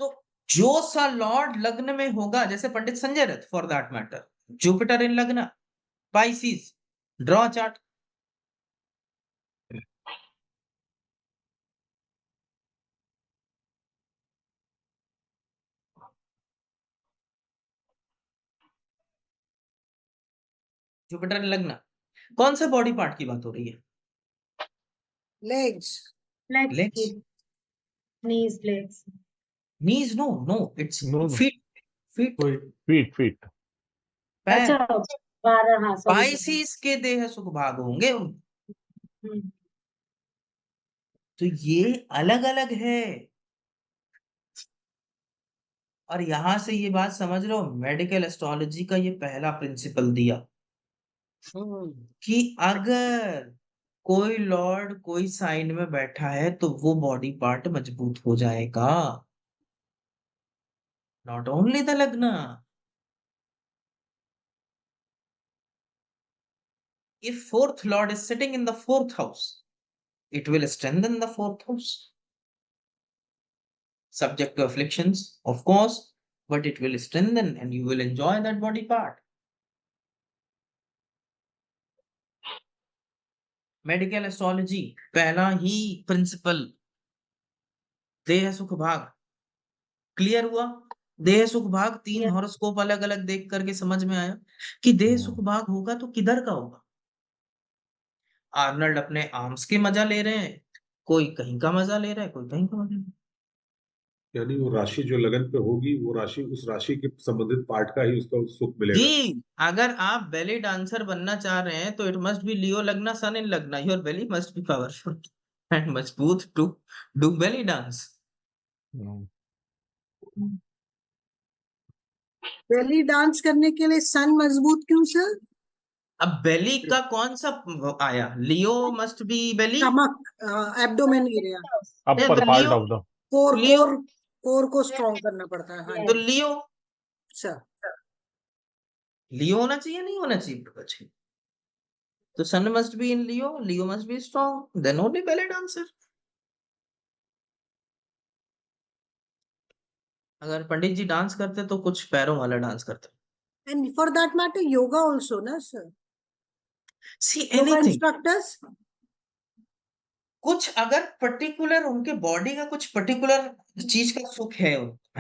तो जो सा लॉर्ड लग्न में होगा, जैसे Pandit Sanjay Rath for that matter, Jupiter in lagna, Pisces, draw chart. Jupiter in lagna, कौन से बॉडी पार्ट की बात हो रही है? Legs. Legs, legs, knees, legs. Knees, no no, it's no no, feet, feet, कोई फीट। पैर। अच्छा, 12, हाँ सॉरी। पाइसिस के देह सुख भाग होंगे। हम्म, तो ये अलग अलग है। और यहां से ये बात समझ लो, मेडिकल एस्ट्रोलॉजी का ये पहला प्रिंसिपल दिया कि अगर कोई लॉर्ड कोई साइन में बैठा है तो वो बॉडी पार्ट मजबूत हो जाएगा। नॉट ओनली द लग्न, if fourth lord is sitting in the fourth house, it will strengthen the fourth house. subject to afflictions, of course, but it will strengthen and you will enjoy that body part. Medical astrology पहला ही principal, देह सुख भाग। Clear हुआ? देह सुख भाग 3 Yes. Horoscope अलग अलग देख करके समझ में आया कि देह सुख भाग होगा तो किधर का होगा। आर्नल्ड अपने आर्म्स के मजा ले रहे हैं, कोई कहीं का मजा ले रहा है, कोई कहीं का मजा ले रहा है। यानी वो राशि जो लगन पे होगी, वो राशि उस राशि के संबंधित पार्ट का ही उसका सुख मिलेगा। जी, अगर आप बेली डांसर बनना चाह रहे हैं तो इट मस्ट बी लियो लगना, sun in lagna, your belly must be powerful and मजबूत to do belly dance. Belly dance करने के लिए सन मजबूत क्यों सर? अब बेली का कौन सा आया? Leo must be belly, stomach, abdomen area, upper तो part Leo, of the core Leo core core को स्ट्रॉन्ग करना पड़ता है। हाँ तो जी लियो, सर। लियो होना चाहिए, नहीं होना चाहिए बच्चे? तो sun must be in Leo, Leo must be strong, then only belly dancer. अगर पंडित जी डांस करते तो कुछ पैरों वाला डांस करते। And for that matter yoga also ना सर, सी योगा एनीथिंग, इंस्ट्रक्टर्स। कुछ अगर पर्टिकुलर उनके बॉडी का कुछ पर्टिकुलर चीज का सुख है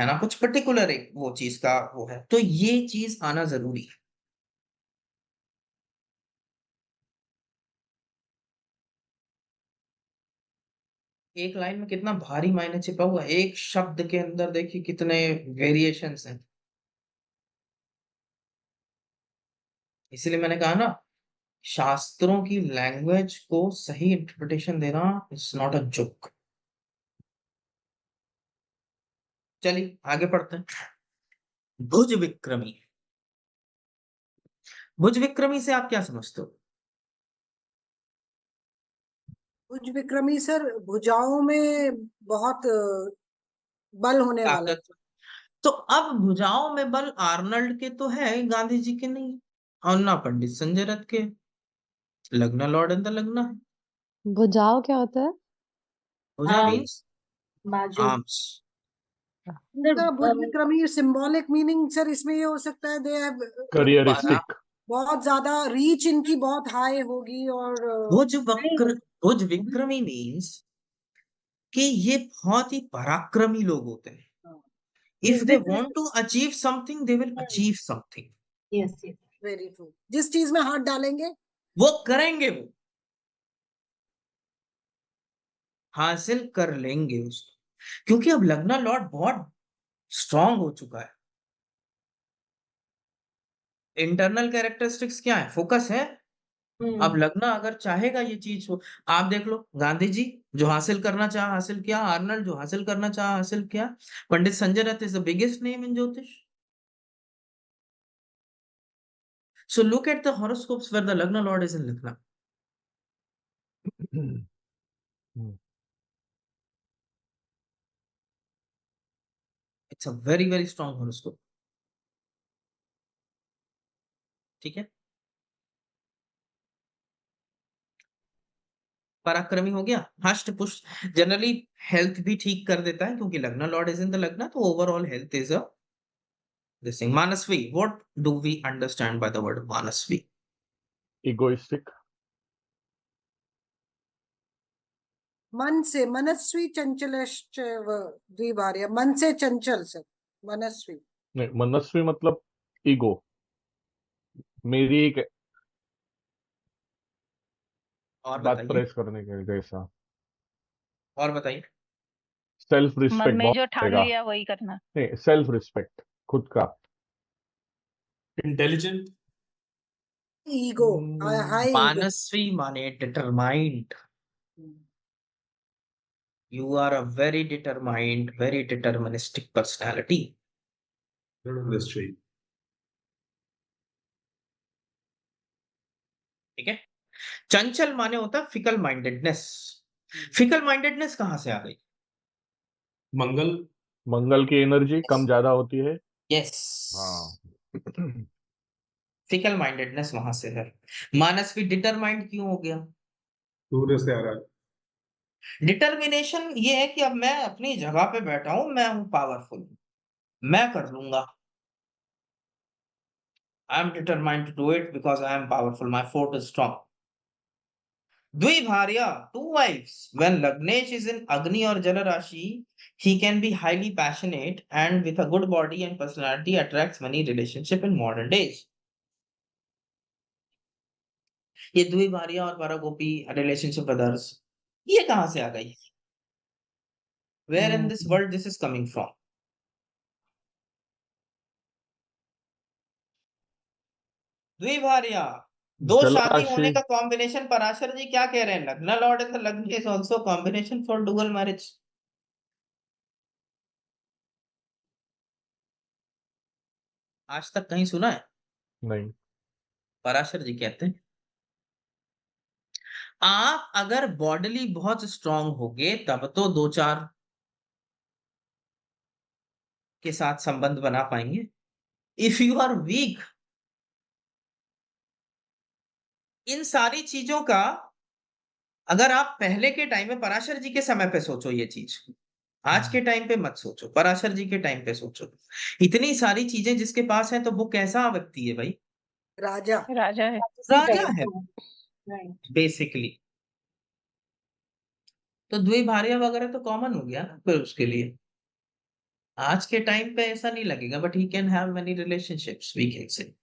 ना, कुछ पर्टिकुलर एक वो चीज का वो है, तो ये चीज आना जरूरी है। एक लाइन में कितना भारी मायने छिपा हुआ है, एक शब्द के अंदर देखिए कितने वेरिएशंस हैं। इसलिए मैंने कहा ना, शास्त्रों की लैंग्वेज को सही इंटरप्रिटेशन देना इट्स नॉट अ जोक। चलिए आगे पढ़ते हैं। भुज विक्रमी, भुज विक्रमी से आप क्या समझते हो? भुज विक्रमी सर, भुजाओं में बहुत बल होने वाला है। ताकत। तो अब भुजाओं में बल आर्नल्ड के तो है, गांधी जी के नहीं, और ना पंडित संजय रथ के। लग्ना लॉर्ड इन द लग्ना है। भुजाओ क्या होता है? भुजा आर्म, मीन्स बाजू। आर्म्स। सर भुज विक्रमी सिंबॉलिक मीनिंग सर इसमें ये हो सकता है, दे हैव करियरिस्टिक। बहुत ज्यादा रीच इनकी बहुत हाई होगी, और भुज वक्र, भुज विक्रमी मीन्स कि ये बहुत ही पराक्रमी लोग होते हैं। If they want to achieve something they will achieve something. Yes yes, very true. जिस चीज में हाथ डालेंगे वो करेंगे, वो हासिल कर लेंगे उसको, क्योंकि अब लग्ना लॉर्ड बहुत स्ट्रांग हो चुका है। इंटरनल कैरेक्टरिस्टिक्स क्या है? फोकस है। अब लगना अगर चाहेगा ये चीज हो, आप देख लो गांधी जी जो हासिल करना चाहा हासिल किया, आर्नल्ड जो हासिल करना चाहा हासिल किया, पंडित संजय रथ is the biggest name in ज्योतिष। So look at the horoscopes where the Lagna Lord is in Lagna. It's a very very strong horoscope. ठीक है, पराक्रमी हो गया, हष्ट पुष्ट, जनरली हेल्थ भी ठीक कर देता है क्योंकि लग्ना Lord is in the lagna, तो overall health is a this thing. Manasvi, what do we understand by the word manasvi? Egoistic. मन से, मनस्वी चंचलश्च द्विभार्य, मन से चंचल सर, मनस्वी। नहीं, मनस्वी मतलब ईगो, मेरी एक और बात बताइए, प्रेस करने के जैसा। और बताइए। सेल्फ मन रिस्पेक्ट में बहुत जो ठान रहेगा। लिया वही करना। नहीं, सेल्फ रिस्पेक्ट, खुद का। इंटेलिजेंट। Ego, high ego. मानसवी माने determined. You are a very determined, very deterministic personality. निश्चय। ठीक है। चंचल माने होता है फिकल माइंडेडनेस। फिकल माइंडेडनेस कहां से आ गई? मंगल। मंगल की एनर्जी कम ज्यादा होती है। यस, हाँ। फिकल माइंडेडनेस वहां से है। मानसवी डिटरमाइंड क्यों हो गया? सूर्य से आ रहा है। डिटर्मिनेशन ये है कि अब मैं अपनी जगह पे बैठा हूं, मैं हूं पावरफुल, मैं कर लूंगा। I am determined to do it because I am powerful, my fort is strong. Dwibharya, two wifes, when Lagnesh is in Agni or Jala Rashi, he can be highly passionate and with a good body and personality attracts many relationship in modern days. ये द्विभार्या और पारागोपी relationship others, ये कहां से आ गई? Where in this world this is coming from? द्विभार्या, दो शादी होने जलराशि का कॉम्बिनेशन, पराशर जी क्या कह रहे हैं? लग्न lord and the lagna is also combination for dual marriage. आज तक कहीं सुना है? नहीं। पराशर जी कहते हैं आप अगर बॉडीली बहुत स्ट्रांग होगे तब तो दो चार के साथ संबंध बना पाएंगे। इफ यू आर वीक, इन सारी चीजों का अगर आप पहले के टाइम में, पराशर जी के समय पे सोचो ये चीज, आज के टाइम पे मत सोचो, पराशर जी के टाइम पे सोचो। इतनी सारी चीजें जिसके पास है तो वो कैसा व्यक्ति है भाई? राजा। राजा है। राजा है राइट। बेसिकली। तो द्विभार्या वगैरह तो कॉमन हो गया ना फिर उसके लिए। आज के टाइम पे ऐसा नहीं लगेगा, but he can have many relationships, we can say,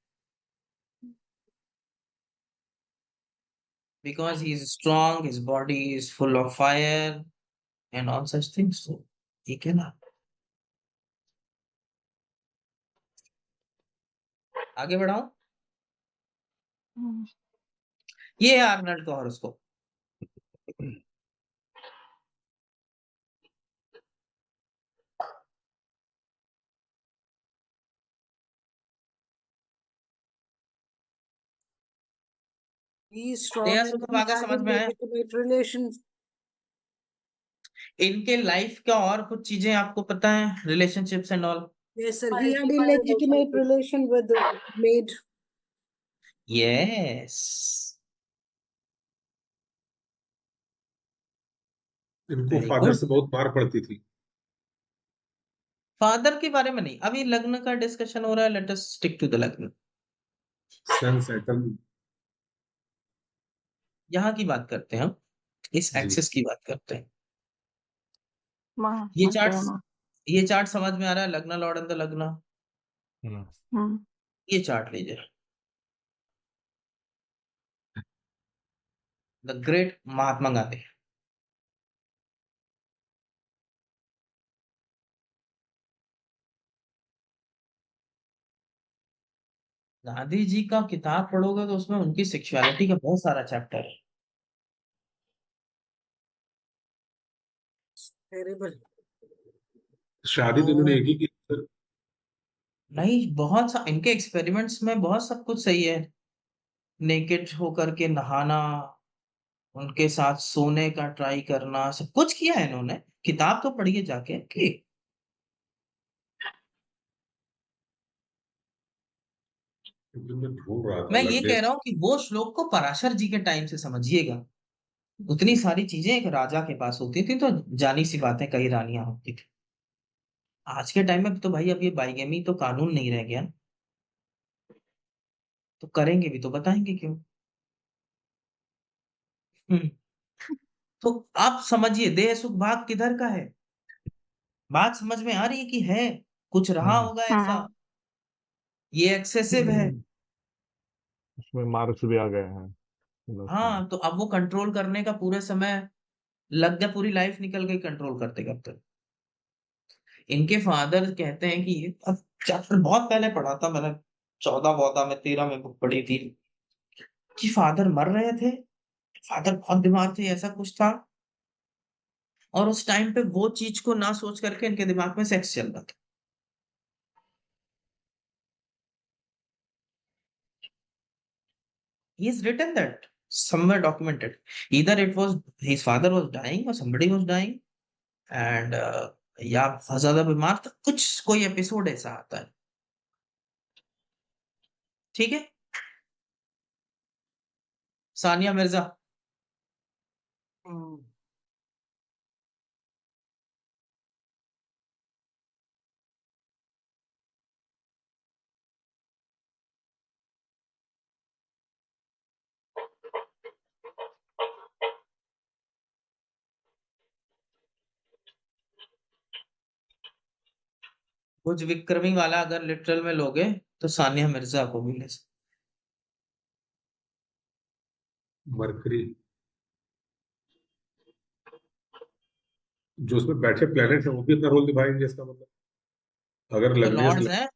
because he is strong, his body is full of fire and all such things, so he cannot. आगे बढ़ाऊं? ये है आर्नल्ड का horoscope. He is strong Daya and सुख he भागा has समझ में आया? illegitimate relations. इनके लाइफ का और कुछ चीजें आपको पता है, relationships and all? Yes, sir. He had Multiple illegitimate relationships. relation with the maid. Yes. इनको वेरी फादर गुड। से बहुत मार पड़ती थी। फादर के बारे में नहीं, अभी लग्न का डिस्कशन हो रहा है, let us stick to the lagna. Sun Saturn. यहाँ की बात करते हैं हम, इस जी। एक्सिस की बात करते हैं। माँ ये हाँ चार्ट, दोनों। ये चार्ट समझ में आ रहा है? लग्न लॉर्ड एंड द लग्न, हम्म ये चार्ट लीजिए, द ग्रेट महात्मा गांधी। गांधी जी का किताब पढ़ोगे तो उसमें उनकी सेक्सुअलिटी का बहुत सारा चैप्टर है। Terrible. शादी तो इन्होंने एक ही की सर। नहीं, बहुत सा इनके एक्सपेरिमेंट्स में बहुत सब कुछ सही है। नेकेड होकर के नहाना, उनके साथ सोने का ट्राई करना, सब कुछ किया है इन्होंने। किताब तो पढ़िए जाके कि मैं ढूंढ रहा था मैं ये कह लग्नेश। रहा हूँ कि वो श्लोक को पराशर जी के टाइम से समझिएगा। उतनी सारी चीजें एक राजा के पास होती थी, तो जानी सी बात है कई रानियां होती थी। आज के टाइम में तो भाई अब ये बाइगेमी तो कानून नहीं रह गया, तो करेंगे भी तो बताएंगे क्यों? हम्म। तो आप समझिए देह सुख भाग किधर का है, बात समझ में आ रही है कि है कुछ रहा होगा ऐसा, हाँ ये एक्सेसिव है। उसमें मार्क्स भी आ गए हैं प्लस में। हाँ, तो अब वो कंट्रोल करने का पूरे समय लग गया, पूरी लाइफ निकल गई कंट्रोल करते करते। इनके फादर कहते हैं कि अब चैप्टर बहुत पहले पढ़ा था मैंने, 14 14 में 13 में बुक पढ़ी थी, कि फादर मर रहे थे, फादर बहुत बीमार थे, ऐसा कुछ था। और उस टाइम पे वो चीज को ना सोच करके इनके दिमाग में सेक्स चल रहा था। He has written that somewhere documented. Either it was his father was dying or somebody was dying and या बहुत ज्यादा बीमार था, कुछ कोई एपिसोड ऐसा आता है। ठीक है, सानिया मिर्जा। Hmm. भुज विक्रमी वाला अगर लिटरल में लोगे तो सानिया मिर्जा को भी ले सकते। मरकरी जो उसमें बैठे प्लेनेट है वो भी अपना रोल निभाएंगे, इसका मतलब अगर तो लग्नेश लॉर्ड्स हैं,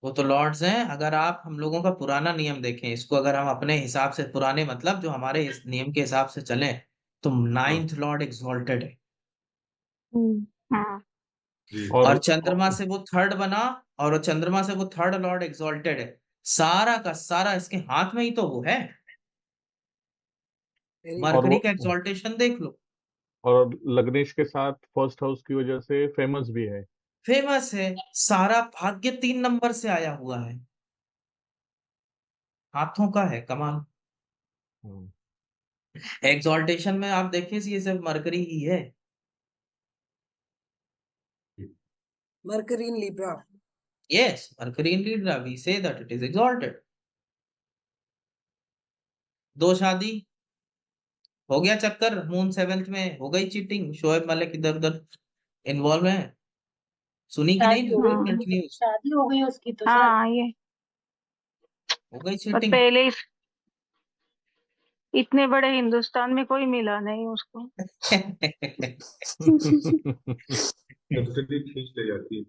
वो तो लॉर्ड्स हैं। अगर आप हम लोगों का पुराना नियम देखें, इसको अगर हम अपने हिसाब से, पुराने मतलब जो हमारे इस नियम के हिसाब से चले, तो हाँ, नाइन्थ लॉर्ड एक्सॉल्टेड है, हाँ जी और चंद्रमा से वो थर्ड बना, और वो चंद्रमा से वो थर्ड लॉर्ड एक्सॉल्टेड है। सारा का सारा इसके हाथ में ही तो वो है। Very और मरकरी वो का एक्सॉल्टेशन देख लो, और लग्नेश के साथ फर्स्ट हाउस की वजह से फेमस भी है। फेमस है। सारा भाग्य 3 नंबर से आया हुआ है, हाथों का है कमाल। हम्म, एक्सॉल्टेशन में आप देखिए, ये सिर्फ मरकरी ही है। Mercury in Libra. Yes, Mercury in Libra, we say that it is exalted. 2 शादी, हो गया चक्कर, मून 7th में हो गई चीटिंग, शोएब मलिक इधर उधर इन्वॉल्व है। सुनी कि नहीं शादी हो गई हाँ रिसेंट न्यूज? शादी हो गई उसकी तो शायद। हाँ ये हो गई पर चीटिंग। पहले इतने बड़े हिंदुस्तान में कोई मिला नहीं उसको। डेस्टिनी खींच ले जाती है।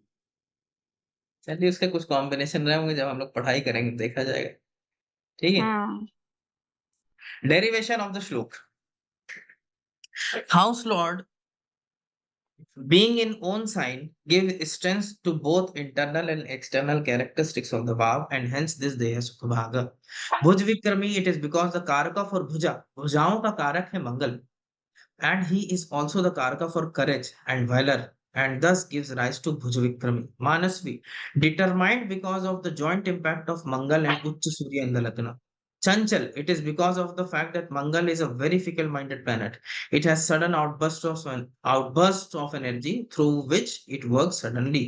चलिए, उसके कुछ कॉम्बिनेशन रहे होंगे, जब हम लोग पढ़ाई करेंगे देखा जाएगा। ठीक है। हाँ डेरिवेशन ऑफ द श्लोक। House Lord being in own sign give strength to both internal and external characteristics of the vav, and hence this deha sukhabhaga. Bhuj vikrami, it is because the karaka for bhuja, bhujaon ka karak hai mangal, and he is also the karaka for courage and valor, and thus gives rise to Bhuj vikrami. Manasvi, determined because of the joint impact of mangal and ucha surya in the lagna. Chanchal, it is because of the fact that Mangal is a very fickle-minded planet. It has sudden outbursts of energy through which it works suddenly.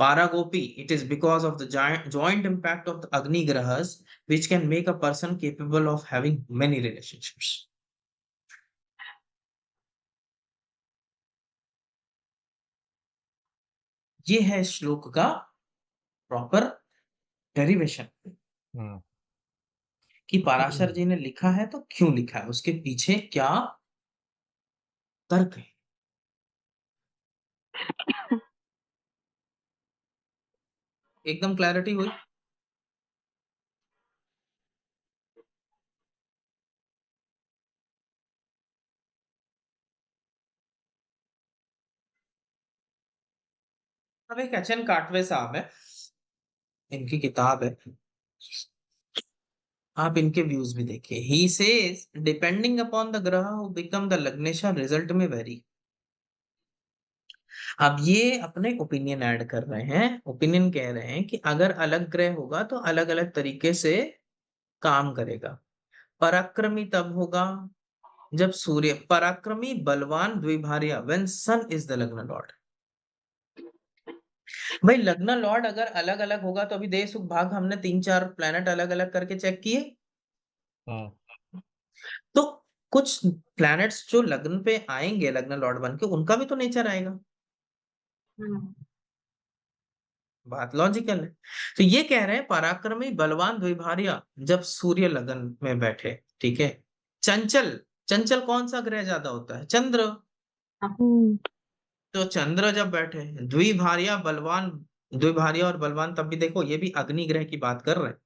Paragopi, it is because of the joint impact of the Agni Grahas, which can make a person capable of having many relationships. ये है श्लोक का proper derivation, हम्म, कि पराशर जी ने लिखा है तो क्यों लिखा है, उसके पीछे क्या तर्क है। एकदम क्लैरिटी हुई। अब एक एच.एन. काटवे साहब है, इनकी किताब है, आप इनके व्यूज भी देखिए। He says depending upon the ग्रह हु बिकम द लग्नेशा रिजल्ट में वेरी। अब ये अपने ओपिनियन ऐड कर रहे हैं, ओपिनियन कह रहे हैं कि अगर अलग ग्रह होगा तो अलग अलग तरीके से काम करेगा। पराक्रमी तब होगा जब सूर्य, पराक्रमी बलवान द्विभार्या when sun is the lagna Lord. भाई लग्न लॉर्ड अगर अलग अलग होगा तो अभी देश सुख भाग हमने 3-4 प्लेनेट अलग अलग करके चेक किए, तो कुछ प्लैनेट्स जो लग्न पे आएंगे लग्न लॉर्ड बन के, उनका भी तो नेचर आएगा। बात लॉजिकल है। तो ये कह रहे हैं पराक्रमी बलवान द्विभार्या जब सूर्य लगन में बैठे, ठीक है। चंचल, चंचल कौन सा ग्रह ज्यादा होता है? चंद्र। तो चंद्र जब बैठे, द्विभार्या बलवान, द्विभार्या और बलवान, तब भी देखो ये भी अग्नि ग्रह की बात कर रहे हैं।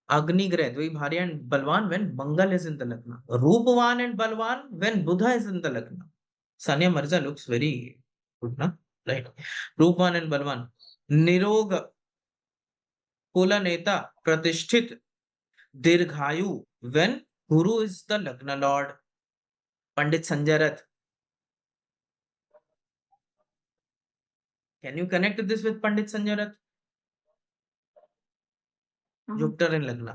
अग्नि ग्रह dwibharya and balwan when Mangal is in the lagna, roopvan and balwan when Budh is in the lagna. Sania Mirza looks very good ना, right. Roopvan and balwan, nirog, kul neta, pratishthit, dirghayu when Guru is the lagna lord. Pandit Sanjay Rath, can you connect this with Pandit Sanjay Rath? Jupiter in लग्न।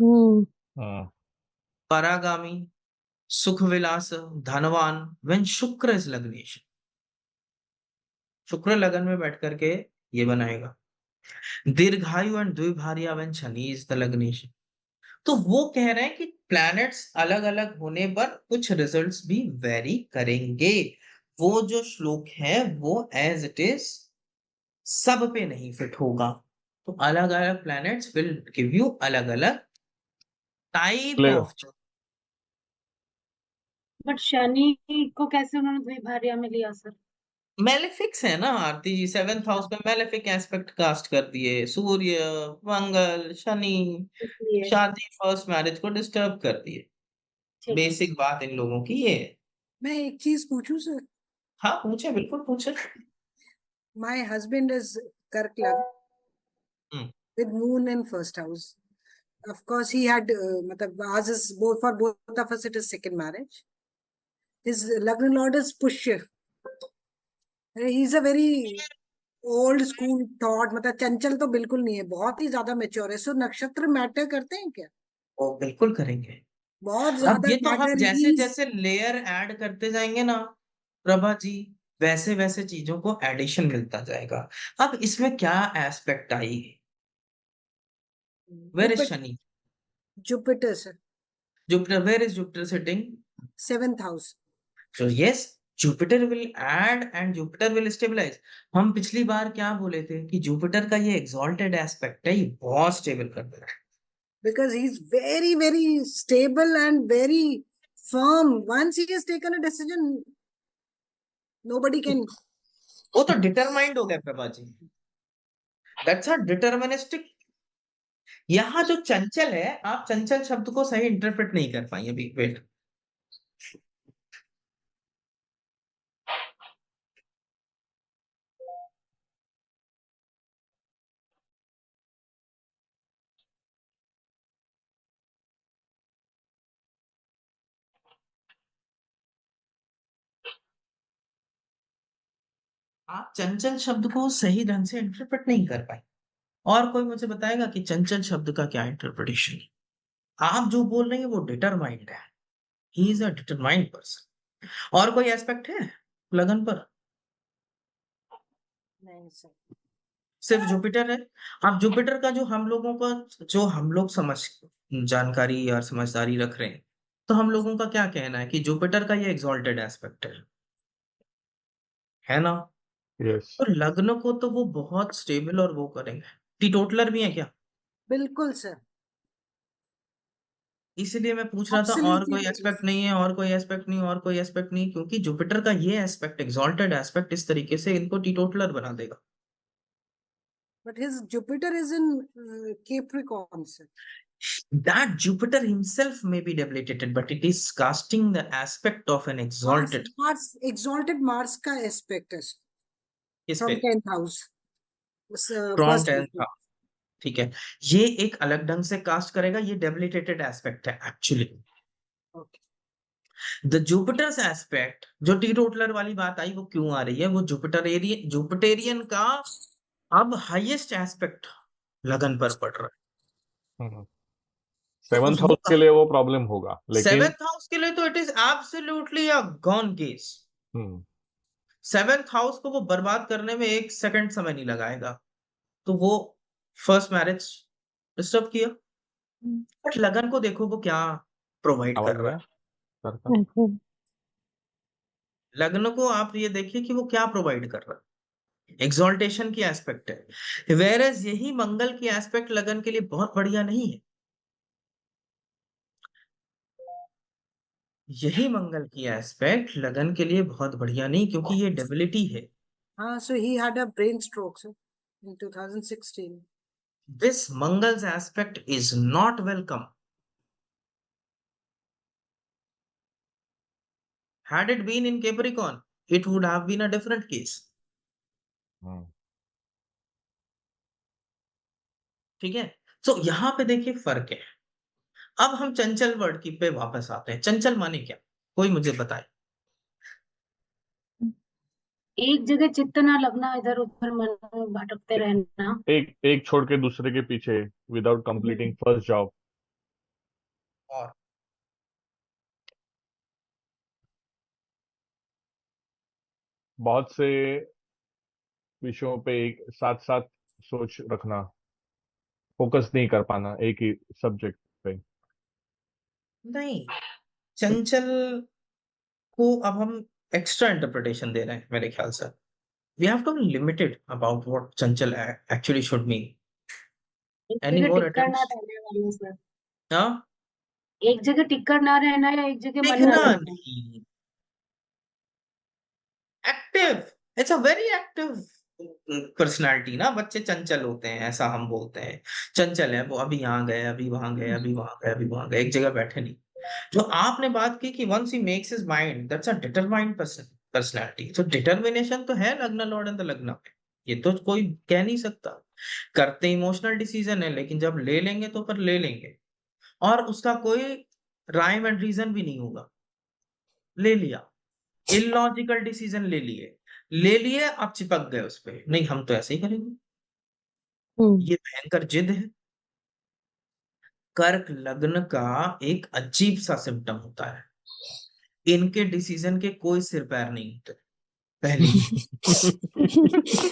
परागामी, सुख विलास, धनवान व्हेन शुक्र इज लग्नेश। शुक्र लगन में बैठ करके ये बनाएगा। Dirghayu and dwibharya when Shani is the lagnesh. तो वो कह रहे हैं कि प्लैनेट्स अलग अलग होने पर कुछ रिजल्ट्स भी वेरी करेंगे। वो जो श्लोक है वो एज इट इज सब पे नहीं फिट होगा। तो अलग अलग प्लैनेट्स विल गिव यू अलग अलग type Clear. Of. But Shani को कैसे उन्होंने द्विभार्या में लिया सर? मेलेफिक्स है ना आरती जी, 7th हाउस में मेलेफिक एस्पेक्ट कास्ट कर दिए, सूर्य, मंगल, शनि, इसलिए शादी, फर्स्ट मैरिज को डिस्टर्ब कर दिए। ठीक है। बेसिक बात इन लोगों की ये है। मैं एक चीज पूछूं सर? हाँ पूछे, बिल्कुल पूछे। माय हस्बैंड इज कर्क लग्न हम्म, with moon in first house. Of course, he had, matlab, ours is both, for both of us, it is second marriage. His Lagna Lord is Pushya. He's a very old school thought, मतलब चंचल तो बिल्कुल नहीं है, बहुत ही ज्यादा mature है। सो नक्षत्र matter करते हैं क्या? वो बिल्कुल करेंगे। बहुत अब ज्यादा ये तो हम मैटर। जैसे जैसे लेयर ऐड करते जाएंगे ना प्रभा जी, वैसे वैसे चीजों को एडिशन मिलता जाएगा। अब इसमें क्या एस्पेक्ट आई, where is Shani, Jupiter sir, Jupiter, where is Jupiter sitting? 7th house. So yes, Jupiter will add and Jupiter will stabilize. हम पिछली बार क्या बोले थे कि जुपिटर का ये exalted aspect है, ये बहुत स्टेबल कर देगा। Because he's very, very stable and very firm. Once he has taken a decision, nobody can. वो तो डिटरमाइंड हो गया Prabha ji, that's a deterministic. यहाँ जो चंचल है, आप चंचल शब्द को सही इंटरप्रेट नहीं कर पाएंगे अभी, वेट। आप चंचल शब्द को सही ढंग से इंटरप्रेट नहीं कर पाए। और कोई मुझे बताएगा कि चंचल शब्द का क्या इंटरप्रिटेशन है? आप जो बोल रहे हैं वो डिटरमाइंड है, he is a determined person. और कोई एस्पेक्ट है लगन पर? नहीं सर। सिर्फ जुपिटर है। अब जुपिटर का जो हम लोगों का, जो हम लोग समझ जानकारी और समझदारी रख रहे हैं, तो हम लोगों का क्या कहना है कि जुपिटर का ये एग्जॉल्टेड एस्पेक्ट है ना? Yes. तो लग्न को तो वो बहुत स्टेबल और वो करेंगे। टीटोटलर भी है क्या? बिल्कुल सर। इसीलिए मैं पूछ रहा था, और कोई Absolutely. एस्पेक्ट नहीं है, और कोई एस्पेक्ट नहीं, और कोई एस्पेक्ट नहीं, क्योंकि जुपिटर का ये एस्पेक्ट, एग्जॉल्टेड एस्पेक्ट, इस तरीके से इनको टीटोटलर बना देगा। But his Jupiter is in Capricorn, sir. That Jupiter himself may be debilitated, but it is casting the aspect of an exalted। Exalted Mars का aspect है किस from पे? 10th house. From First 10th house. House, ठीक है। ये एक अलग ढंग से कास्ट करेगा, ये डेबिलिटेटेड एस्पेक्ट है actually. Okay. The Jupiter's aspect, जो टीटोटलर वाली बात आई वो क्यों आ रही है? वो जुपिटेरियन का अब हाईएस्ट एस्पेक्ट लगन पर पड़ रहा है। सेवंथ हाउस के लिए वो प्रॉब्लम होगा, लेकिन 7th हाउस के लिए तो it is absolutely a gone case. Hmm 7th house को वो बर्बाद करने में एक सेकंड समय नहीं लगाएगा। तो वो फर्स्ट मैरिज डिस्टर्ब किया, बट लगन को देखो वो क्या प्रोवाइड कर आवाज रहा आया है। सर का? लग्न को आप ये देखिए कि वो क्या प्रोवाइड कर रहा है, एग्जॉल्टेशन की एस्पेक्ट है। वेरएज यही मंगल की एस्पेक्ट लगन के लिए बहुत बढ़िया नहीं है। यही मंगल की एस्पेक्ट लगन के लिए बहुत बढ़िया नहीं, क्योंकि ये डेबिलिटी है। So he had a brain stroke, sir, in 2016. This Mangal's aspect is not welcome. Had it been in Capricorn, it would have been a different case. ठीक है, तो यहाँ पे देखिए फर्क है। अब हम चंचल वर्ड की पे वापस आते हैं। चंचल माने क्या, कोई मुझे बताए? एक जगह चित्त ना लगना, इधर उधर मन भटकते रहना। एक छोड़ के दूसरे के पीछे, विदाउट कंप्लीटिंग फर्स्ट जॉब। और बहुत से विषयों पे एक साथ साथ सोच रखना, फोकस नहीं कर पाना एक ही सब्जेक्ट पे। नहीं, चंचल को अब हम एक्स्ट्रा इंटरप्रिटेशन दे रहे हैं मेरे ख्याल से। We have to be limited about what Chanchal actually should mean. एक Any जगह more टिककर ना attempts? रहने वाले सर, हाँ, एक जगह टिककर ना रहना या एक जगह मन ना टिकना लगना। नहीं, active, it's a very active personality ना। बच्चे चंचल होते हैं, ऐसा हम बोलते हैं, चंचल है वो, अभी यहाँ गए, अभी वहां गए, अभी वहां गए, अभी वहां गए, एक जगह बैठे नहीं। जो आपने बात की कि once he makes his mind, that's a determined personality. तो डिटर्मिनेशन तो है लग्न लॉर्ड एंड द लग्न में, ये तो कोई कह नहीं सकता। करते इमोशनल डिसीजन है, लेकिन जब ले लेंगे तो पर ले लेंगे, और उसका कोई राइम एंड रीजन भी नहीं होगा। ले लिया, इलॉजिकल डिसीजन ले लिए, आप चिपक गए उस पे, नहीं हम तो ऐसे ही करेंगे। ये भयंकर जिद है। कर्क लग्न का एक अजीब सा सिम्टम होता है, इनके डिसीजन के कोई सिर पैर नहीं होते, पहली चीज।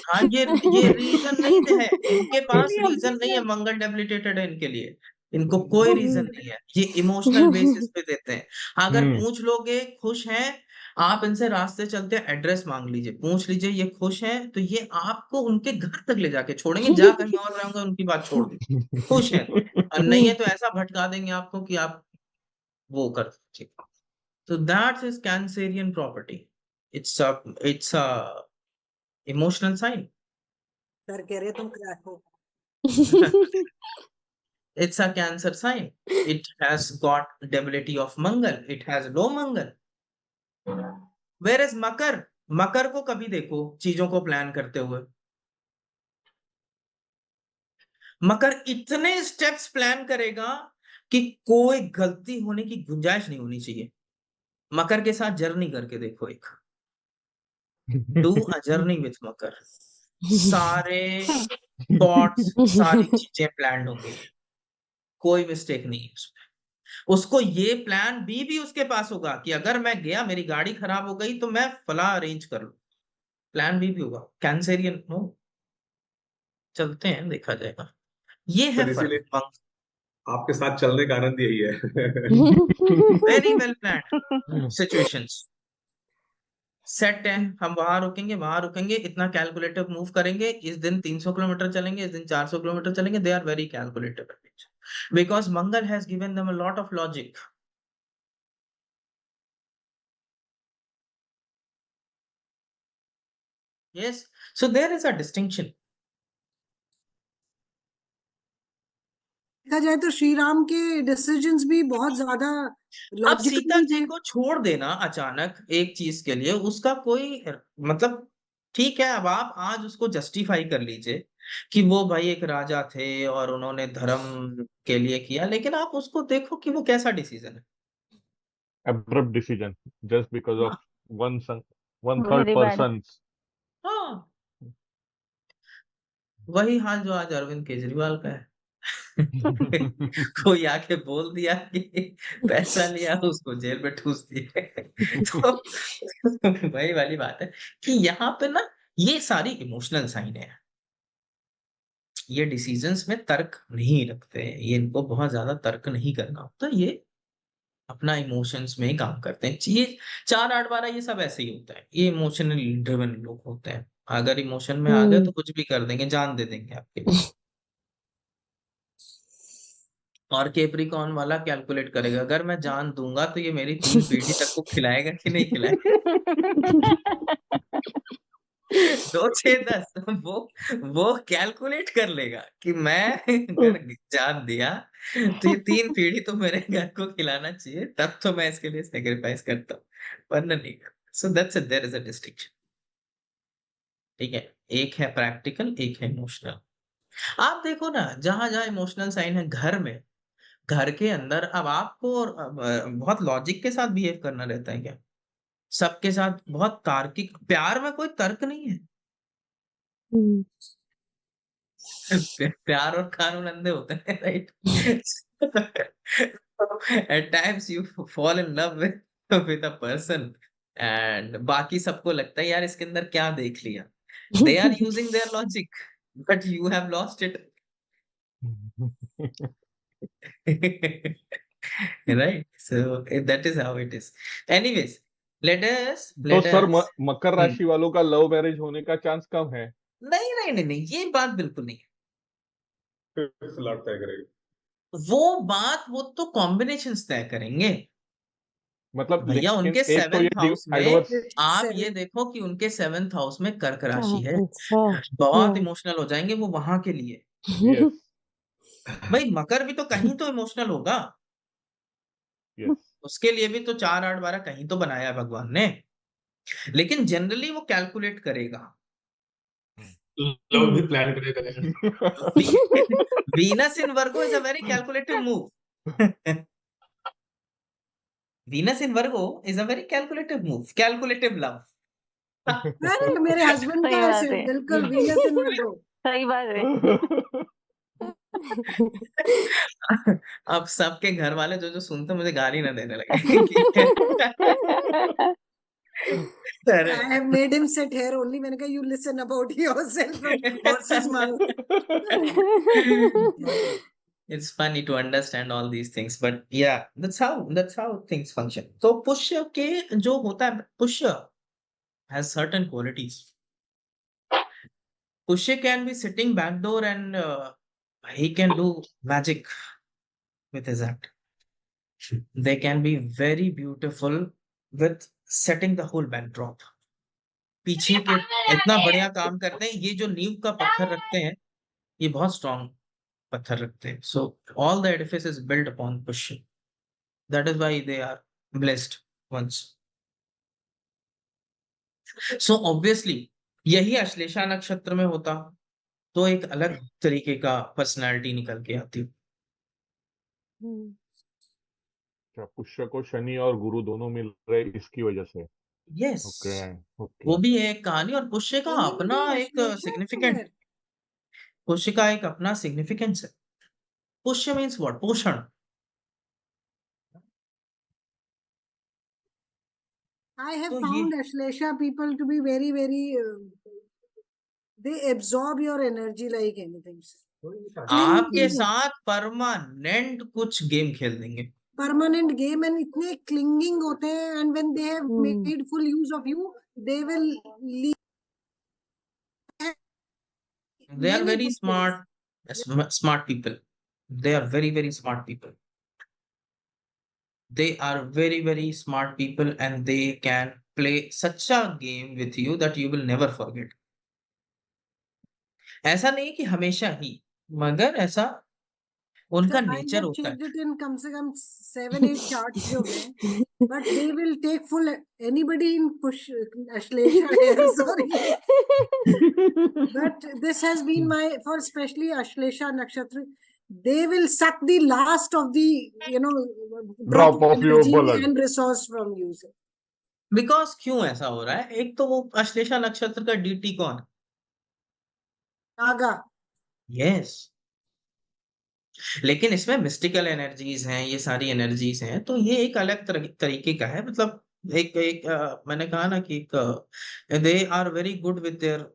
हाँ, ये रीजन नहीं है, इनके पास रीजन नहीं है, मंगल डेबिलिटेटेड है इनके लिए, इनको कोई रीजन नहीं है, ये इमोशनल बेसिस पे देते हैं। अगर पूछ लोगे खुश हैं, आप इनसे रास्ते चलते एड्रेस मांग लीजिए, पूछ लीजिए ये खुश हैं, तो ये आपको उनके घर तक ले जाके छोड़ेंगे, जा कहीं और रहूंगा उनकी बात छोड़ दी, खुश हैं तो। और नहीं है तो ऐसा भटका देंगे आपको कि आप वो कर दीजिए। तो that's is Cancerian property, it's a emotional sign. Sir कह रहे तुम क्रैक हो। It's a Cancer sign. It has got debility of Mangal. It has low Mangal. Whereas मकर, मकर को कभी देखो चीजों को प्लान करते हुए, मकर इतने स्टेप्स प्लान करेगा कि कोई गलती होने की गुंजाइश नहीं होनी चाहिए। मकर के साथ जर्नी करके देखो एक, डू अ जर्नी विथ मकर, सारे थॉट्स, सारी चीजें प्लान होंगी, कोई मिस्टेक नहीं है उसमें। उसको ये प्लान बी भी उसके पास होगा कि अगर मैं गया, मेरी गाड़ी खराब हो गई, तो मैं फला अरेंज कर लूं, प्लान बी भी होगा। कैंसेरियन नो, चलते हैं, देखा जाएगा। ये है सर इसीलिए फर्क। आपके साथ चलने का आनंद यही है। Very well planned situations set है, हम वहां रुकेंगे, वहां रुकेंगे, इतना कैलकुलेटिव मूव करेंगे, इस दिन 300 किलोमीटर चलेंगे, इस दिन 400 किलोमीटर चलेंगे। They are very calculative because Mangal has given them a lot of logic. Yes, so there is a distinction. देखा जाए तो श्री राम के डिसीजंस भी बहुत ज्यादा अब लॉजिकल सीता ही जी थे। को छोड़ देना अचानक एक चीज के लिए, उसका कोई मतलब, ठीक है, अब आप आज उसको जस्टिफाई कर लीजिए कि वो भाई एक राजा थे और उन्होंने धर्म के लिए किया, लेकिन आप उसको देखो कि वो कैसा डिसीजन है। abrupt decision just because of हाँ, one third Very bad. person's. हाँ, वही हाल जो आज अरविंद केजरीवाल का है। कोई आके बोल दिया कि पैसा लिया, उसको जेल में ठूस दिए। तो वही वाली बात है कि यहाँ पे ना ये सारी इमोशनल साइन है, ये डिसीजंस में तर्क नहीं रखते हैं, ये इनको बहुत ज्यादा तर्क नहीं करना होता, ये अपना इमोशंस में ही काम करते हैं। ये 4 8 12 ये सब ऐसे ही होता है, ये इमोशनल ड्रिवन लोग होते हैं। अगर इमोशन में आ गए तो कुछ भी कर देंगे, जान दे देंगे आपके लिए। और केप्रिकॉन वाला कैलकुलेट करेगा, अगर मैं जान दूंगा तो ये मेरी 3 पीढ़ी तक को खिलाएगा कि नहीं खिलाएगा। 2 6 10 वो कैलकुलेट कर लेगा कि मैं अगर जान दिया तो ये 3 पीढ़ी तो मेरे घर को खिलाना चाहिए, तब तो मैं इसके लिए सेक्रीफाइस करता हूँ, वरना नहीं। So that's there is a distinction. ठीक है, एक है प्रैक्टिकल, एक है इमोशनल। आप देखो ना, जहां जहां इमोशनल साइन है घर में, घर के अंदर, अब आपको बहुत लॉजिक के साथ बिहेव करना रहता है क्या? सबके साथ बहुत तार्किक, प्यार में कोई तर्क नहीं है। प्यार और कानून अंधे होते हैं, right? At times you fall in love with a person, and बाकी सबको लगता है यार इसके अंदर क्या देख लिया। They are using their logic, but you have lost it. Right, so that is how it is. Anyways, तो सर लेट मकर राशि वालों का लव मैरिज होने का चांस कम है? नहीं नहीं नहीं नहीं, ये बात बिल्कुल नहीं है। फिर से लौट तय करेगा। वो तो कॉम्बिनेशन तय करेंगे मतलब भैया। लेकिन उनके एक तो ये 7th हाउस में डाइवर्स। आप ये 7 देखो कि उनके 7th हाउस में कर्क राशि है। अच्छा, बहुत yeah. इमोशनल हो जाएंगे वो वहां के लिए। यस भाई मकर भी तो कहीं तो इमोशनल होगा, यस उसके लिए भी तो 4 8 12 कहीं तो बनाया है भगवान ने। लेकिन जनरली वो कैलकुलेट करेगा। लव भी प्लान करेगा। Venus in Virgo is a very calculative move. Venus in Virgo is a very calculative move, calculative love. अरे मेरे हस्बैंड सही का बात ऐसे है, बिल्कुल वीनस इन वर्गो। सही बात है। अब सबके घर वाले जो जो सुनते मुझे गाली ना देने लगे कि अरे I have made him sit here only. मैंने कहा you listen about yourself from horse's mouth. it's funny to understand all these things, but yeah, that's how things function. तो पुष्य के जो होता है, पुष्य has certain qualities. Pushya can be sitting backdoor and he can do magic with his act. They can be very beautiful with setting the whole backdrop. पीछे के इतना बढ़िया काम करते हैं, ये जो नींव का पत्थर रखते हैं ये बहुत स्ट्रॉन्ग पत्थर रखते हैं. So all the edifice is built upon Pushya. That is why they are blessed ones. So obviously यही अश्लेषा नक्षत्र में होता तो एक अलग तरीके का पर्सनालिटी निकल के आती. अच्छा, पुष्य को शनि और गुरु दोनों मिल रहे इसकी वजह से। Yes, okay okay. वो भी है एक कहानी. और पुष्य का अपना Anybody एक Ashlesha सिग्निफिकेंट, somewhere? पुष्य का एक अपना सिग्निफिकेंस है. पुष्य मीन्स व्हाट? पोषण. I have तो ये found Ashlesha people to be very, very. They absorb your energy like anything. आपके Clinging, साथ परमानेंट कुछ गेम खेल देंगे. permanent game and इतने clinging होते हैं, and when they have made full use of you, they will leave They are many very good things. smart people. They are very very smart people. They are very very smart people and they can play such a game with you that you will never forget. ऐसा नहीं कि हमेशा ही, मगर ऐसा उनका So I nature have होता है. checked it in कम से कम 7 8 charts जो हैं, but they will take full. Anybody in push Ashlesha here, sorry. But this has been my, for especially Ashlesha Nakshatra, they will suck the last of the, drop drop of of your energy blood. and resource from you. Because क्यों ऐसा हो रहा है? एक तो वो अश्लेषा नक्षत्र का डीटी कौन? Naga. यस. लेकिन इसमें मिस्टिकल एनर्जीज हैं, ये सारी एनर्जीज हैं, तो ये एक अलग तरीके का है. मतलब एक एक मैंने कहा ना कि they are very good with their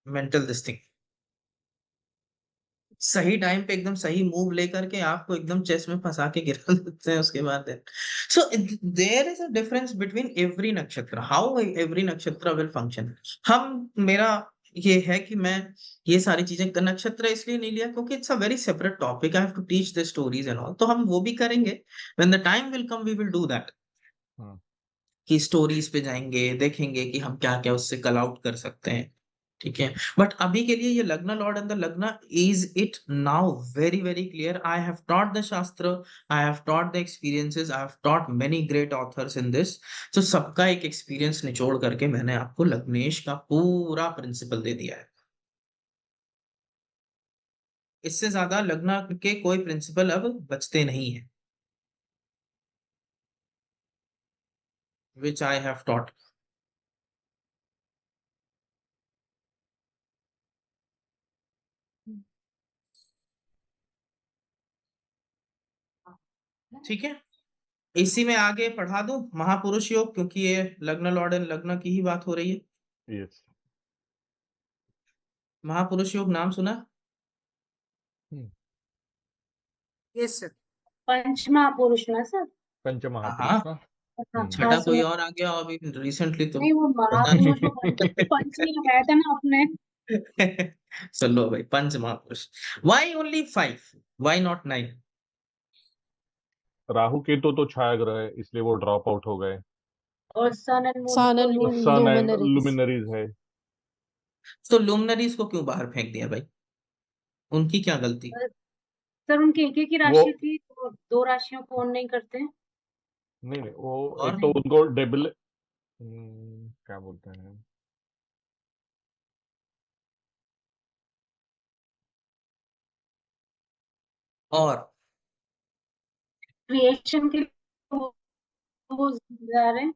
mental this thing. सही टाइम पे एकदम सही मूव लेकर के आपको एकदम चेस में फंसा के गिरा देते हैं उसके बाद. So there is a difference between every nakshatra, how every nakshatra will function. मेरा ये है कि मैं ये सारी चीजें नक्षत्र इसलिए नहीं लिया क्योंकि it's a very separate topic. I have to teach the stories and all. तो हम वो भी करेंगे. When the time will come we will do that, कि स्टोरीज पे जाएंगे, देखेंगे कि हम क्या क्या उससे कल आउट कर सकते हैं. ठीक है. बट अभी के लिए ये lagna lord and the lagna is it now very very clear. I have taught the shastra, I have taught the experiences, I have taught many great authors in this. तो सबका एक एक्सपीरियंस निचोड़ करके मैंने आपको लग्नेश का पूरा प्रिंसिपल दे दिया है. इससे ज्यादा लग्न के कोई प्रिंसिपल अब बचते नहीं है, विच आई हैव टॉट. ठीक है. इसी में आगे पढ़ा दूं महापुरुष योग, क्योंकि ये लग्न लॉर्ड एंड लग्न की ही बात हो रही है. यस। महापुरुष योग नाम सुना? Yes, sir. पंच महापुरुष ना सर? पंच हाँ महापुरुष ना। हाँ हम्म। छठा कोई सुनो। और आ गया अभी रिसेंटली तो नहीं, वो पता नहीं। महापुरुष को पंच में लगाया था ना आपने। सुन लो भाई, पंच महापुरुष। Why only 5, why not 9? Rahu Ketu तो छाया ग्रह है, इसलिए वो ड्रॉप आउट हो गए। और सन एंड मून Sun तो and और moon sun and luminaries. Luminaries है। तो लुमनरीज को क्यों बाहर फेंक दिया भाई? उनकी क्या गलती? सर उनकी एक एक ही वो राशि थी, तो दो राशियों को ऑन नहीं करते। नहीं नहीं, वो और एक तो उनको डेबिल क्या बोलते हैं, और क्रिएशन के लिए वो जिम्मेदार है।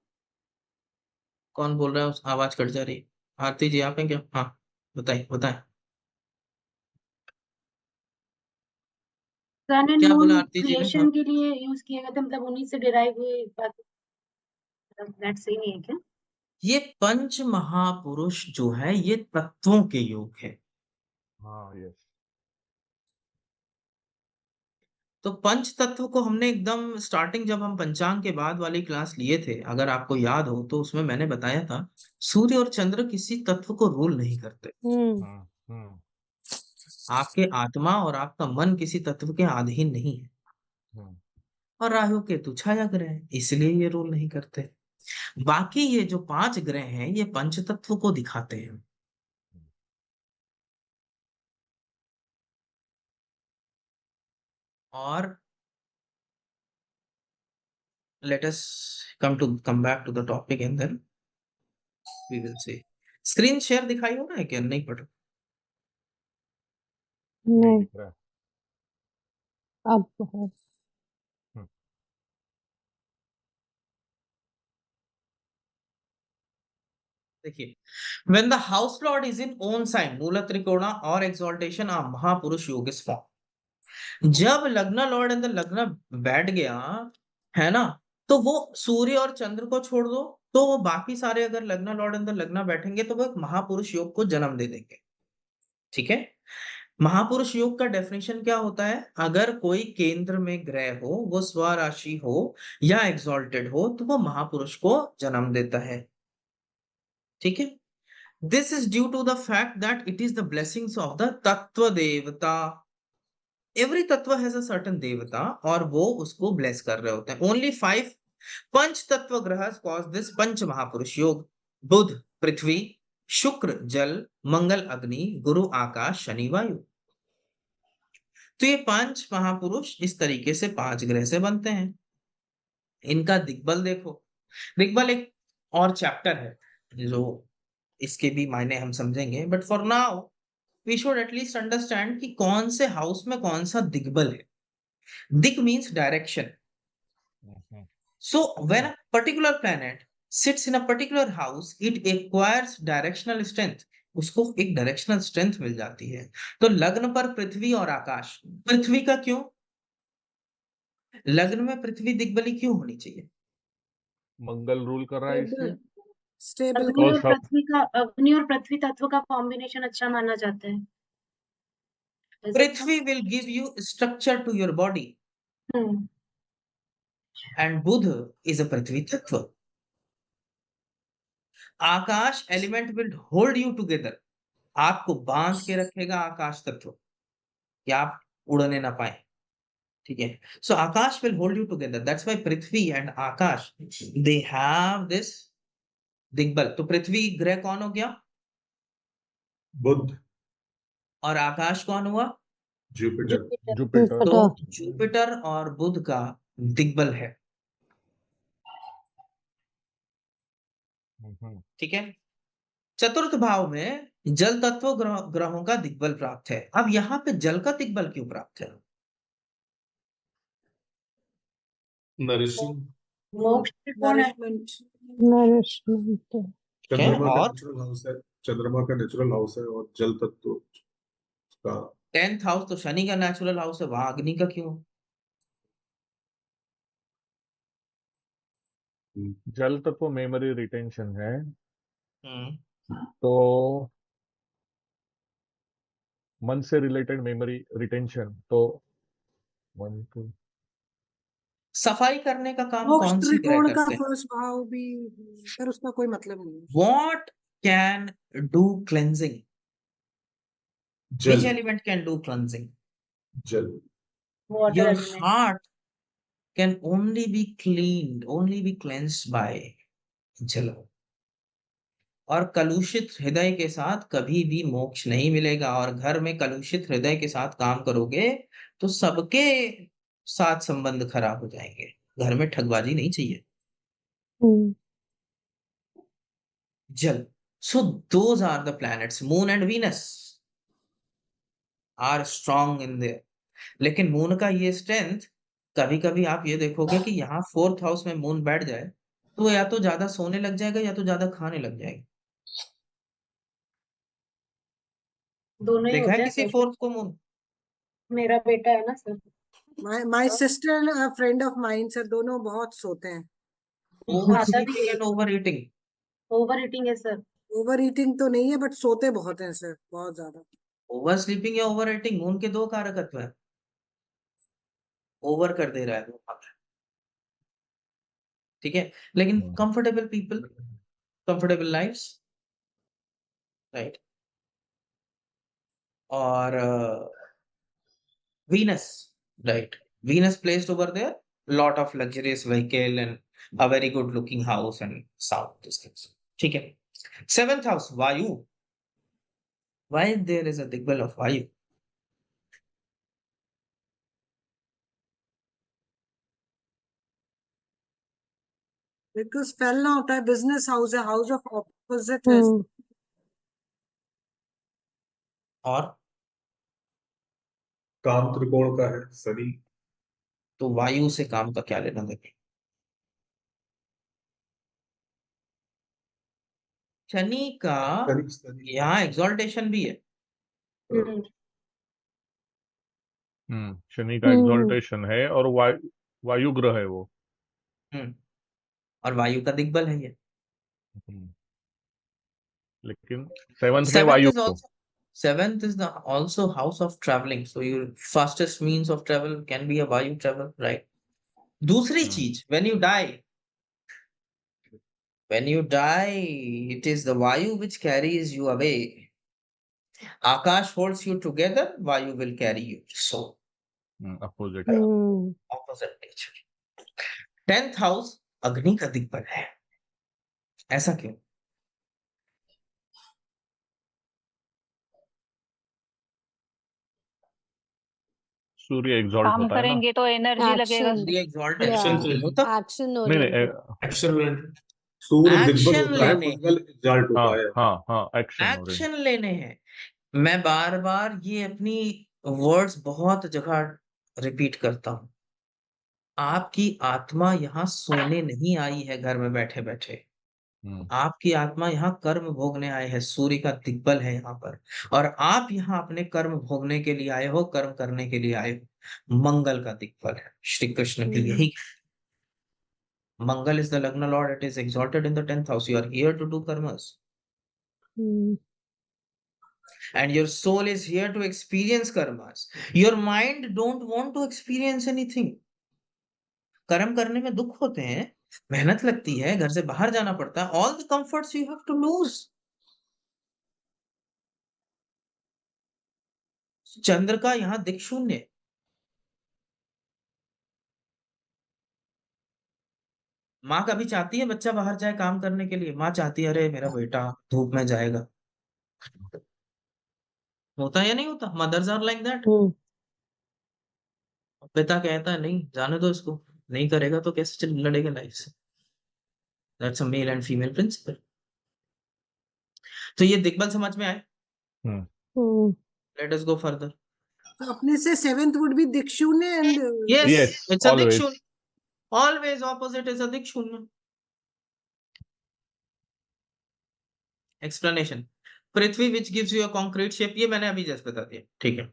कौन बोल रहा है? उस आवाज कट जा रही है। आरती जी आप हैं क्या? हाँ, बताइए बताएं। सन एंड क्या बोला मून आरती जी ने? हाँ, क्रिएशन के लिए यूज किए गए थे, मतलब उन्हीं से डिराइव हुए, बाकी दैट सही नहीं है क्या? ये पंच महापुरुष जो है ये तत्वों के योग है। हाँ यस। तो पंच तत्व को हमने एकदम स्टार्टिंग जब हम पंचांग के बाद वाली क्लास लिए थे, अगर आपको याद हो तो उसमें मैंने बताया था सूर्य और चंद्र किसी तत्व को रूल नहीं करते। Hmm. हम्म। आपके आत्मा और आपका मन किसी तत्व के अधीन नहीं है। हम्म। और राहु केतु छाया ग्रह है, इसलिए ये रूल नहीं करते। बाकी ये जो 5 ग्रह हैं ये पंच तत्व को दिखाते हैं। और let us come back to the topic and then we will see. Screen share दिखाई हो रहा है क्या? नहीं पड़ रहा? नहीं नहीं, दिख रहा है। अब है. हम्म। देखिए, when the house lord is in own sign मूल त्रिकोणा और exaltation a महापुरुष योग is formed। जब लग्न लॉर्ड अंदर लग्न बैठ गया है ना, तो वो सूर्य और चंद्र को छोड़ दो, तो वो बाकी सारे अगर लग्न लॉर्ड अंदर लग्न बैठेंगे तो वो एक महापुरुष योग को जन्म दे देंगे। ठीक है। महापुरुष योग का डेफिनेशन क्या होता है? अगर कोई केंद्र में ग्रह हो, वो स्वराशि हो या एग्जॉल्टेड हो, तो वो महापुरुष को जन्म देता है। ठीक है। This is due to the fact that it is the blessings of the tattva devata. Every तत्व हैज अ सर्टेन देवता और वो उसको ब्लेस कर रहे होते हैं। ओनली 5 पंच तत्व ग्रह कॉज दिस पंच महापुरुष योग। बुध पृथ्वी, शुक्र जल, मंगल अग्नि, गुरु आकाश, शनि वायु। तो ये 5 महापुरुष इस तरीके से 5 ग्रह से बनते हैं। इनका दिग्बल देखो। दिग्बल एक और चैप्टर है जो इसके भी मायने हम समझेंगे, but for now we should at least understand कि कौन से हाउस में कौन सा दिग्बल है। दिग means direction. Hmm. So when a particular planet sits in a particular house, it acquires directional strength। उसको एक डायरेक्शनल स्ट्रेंथ मिल जाती है। तो लग्न पर पृथ्वी और आकाश। पृथ्वी का क्यों? लग्न में पृथ्वी दिग्बली क्यों होनी चाहिए? मंगल रूल कर रहा है इसलिए। स्टेबल अग्नि और और सब पृथ्वी का, अग्नि और पृथ्वी तत्व का कॉम्बिनेशन अच्छा माना जाता है। Is it so? Prithvi will give you structure to your body hmm. And Budh is a prithvi tattva. Akash element will hold you together. आपको बांध के रखेगा आकाश तत्व कि आप उड़ने ना पाए। ठीक है। So akash will hold you together, that's why prithvi and akash they have this digbal. तो पृथ्वी ग्रह कौन हो गया? बुध, और आकाश कौन हुआ? जुपिटर। जुपिटर। जुपिटर। तो Jupiter. जुपिटर और बुध का दिग्बल है। ठीक है। चतुर्थ भाव में जल तत्व ग्रहों का दिग्बल प्राप्त है। अब यहाँ पे जल का दिग्बल क्यों प्राप्त है? नरिशिंग। मोक्ष त्रिकोण है। nourishment. Nourishment. ठीक है। चंद्रमा का और नेचुरल हाउस है, चंद्रमा का नेचुरल हाउस है, और जल तत्व का 10th हाउस तो शनि का नेचुरल हाउस है, वहां अग्नि का क्यों? जल तत्व मेमोरी रिटेंशन है, हम्म। तो मन से रिलेटेड मेमोरी रिटेंशन तो 1 2 सफाई करने का काम मोक्ष कौन सी ग्रह त्रिकोण का करते हैं? फर्स्ट भाव भी, पर उसका कोई मतलब नहीं है। What can do cleansing? जल। Which element can do cleansing? जल। Water Your element. heart can only be cleaned, only be cleansed by जल। और कलुषित हृदय के साथ कभी भी मोक्ष नहीं मिलेगा। और घर में कलुषित हृदय के साथ काम करोगे तो सबके साथ संबंध खराब हो जाएंगे। घर में ठगबाजी नहीं चाहिए। जल। So those are the planets. Moon and Venus are strong in there. लेकिन मून का ये स्ट्रेंथ, कभी कभी आप ये देखोगे कि यहाँ 4th हाउस में मून बैठ जाए तो या तो ज्यादा सोने लग जाएगा या तो ज्यादा खाने लग जाएगा। दोनों ही देखा है होते हैं किसी सर। 4th को मून? मेरा बेटा है ना sir. My sister friend of mine sir, दोनों बहुत सोते हैं। ओवर आता भी स्लीपिंग है। And over eating. Over eating है सर। ओवर ईटिंग तो नहीं है, बट सोते बहुत हैं सर, बहुत ज्यादा। ओवर स्लीपिंग या ओवर ईटिंग, मून के दो कारकत्व है। ओवर कर दे रहा है वो वहां पे, ठीक है। लेकिन comfortable people, comfortable lifes, right. और Venus, right, Venus placed over there, lot of luxurious vehicle and a very good looking house and south this things, ठीक है। 7th house vayu. Why there is a digbal of vayu? Because फैलना होता है, business house है, house of opposite है। और काम त्रिकोण का है, शनि। तो वायु से काम का क्या लेना देना? शनि का शनि। यहाँ एक्सॉल्टेशन भी है। शनि का एग्जॉल्टेशन है और वायु ग्रह है वो। और वायु का दिग्बल है ये। लेकिन 7th में Seventh वायु is also, 7th is the also house of traveling. So your fastest means of travel can be a Vayu travel, right? दूसरी चीज, when you die, it is the Vayu which carries you away. Akash holds you together, Vayu will carry you. So opposite. opposite nature. 10th house अग्नि का दिग्बल है। ऐसा क्यों? सूर्य exalt काम होता है ना। करेंगे तो एनर्जी लगेगा। Action. सूर्य exalt एक्शन action के होता, Action नहीं नहीं oriented. Action oriented. सूर्य दिग्बल एक्शन होता है, लेने, मंगल एग्जॉल्ट हाँ होता है। हाँ हाँ एक्शन ओरिएंटेड। एक्शन लेने हैं। मैं बार बार ये अपनी वर्ड्स बहुत जगह रिपीट करता हूं। आपकी आत्मा यहाँ सोने नहीं आई है घर में बैठे बैठे। आपकी आत्मा यहाँ कर्म भोगने आए है। सूर्य का दिग्बल है यहाँ पर, और आप यहाँ अपने कर्म भोगने के लिए आए हो, कर्म करने के लिए आए हो। मंगल का दिग्बल है। श्री कृष्ण की यही, मंगल is the lagna Lord, it is exalted in the 10th house. You are here to do karmas. And your soul is here to experience karmas. Your mind don't want to experience anything. कर्म करने में दुख होते हैं, मेहनत लगती है, घर से बाहर जाना पड़ता है। All the comforts you have to lose. चंद्र का यहाँ दिक् शून्य। माँ कभी चाहती है बच्चा बाहर जाए काम करने के लिए? माँ चाहती है अरे मेरा बेटा धूप में जाएगा। होता है या नहीं होता? Mothers are like that. पिता कहता है नहीं जाने दो इसको, नहीं करेगा तो कैसे लड़ेगा लाइफ से। That's a male and female principle. तो ये दिग्बल समझ में आए? Let us go further. तो अपने से 7th would be dikshunya and Yes, it's a always. dikshunya. Always opposite is a dikshunya. Explanation. Prithvi which gives you a concrete shape, ये मैंने अभी जस्ट बता दिया, ठीक है।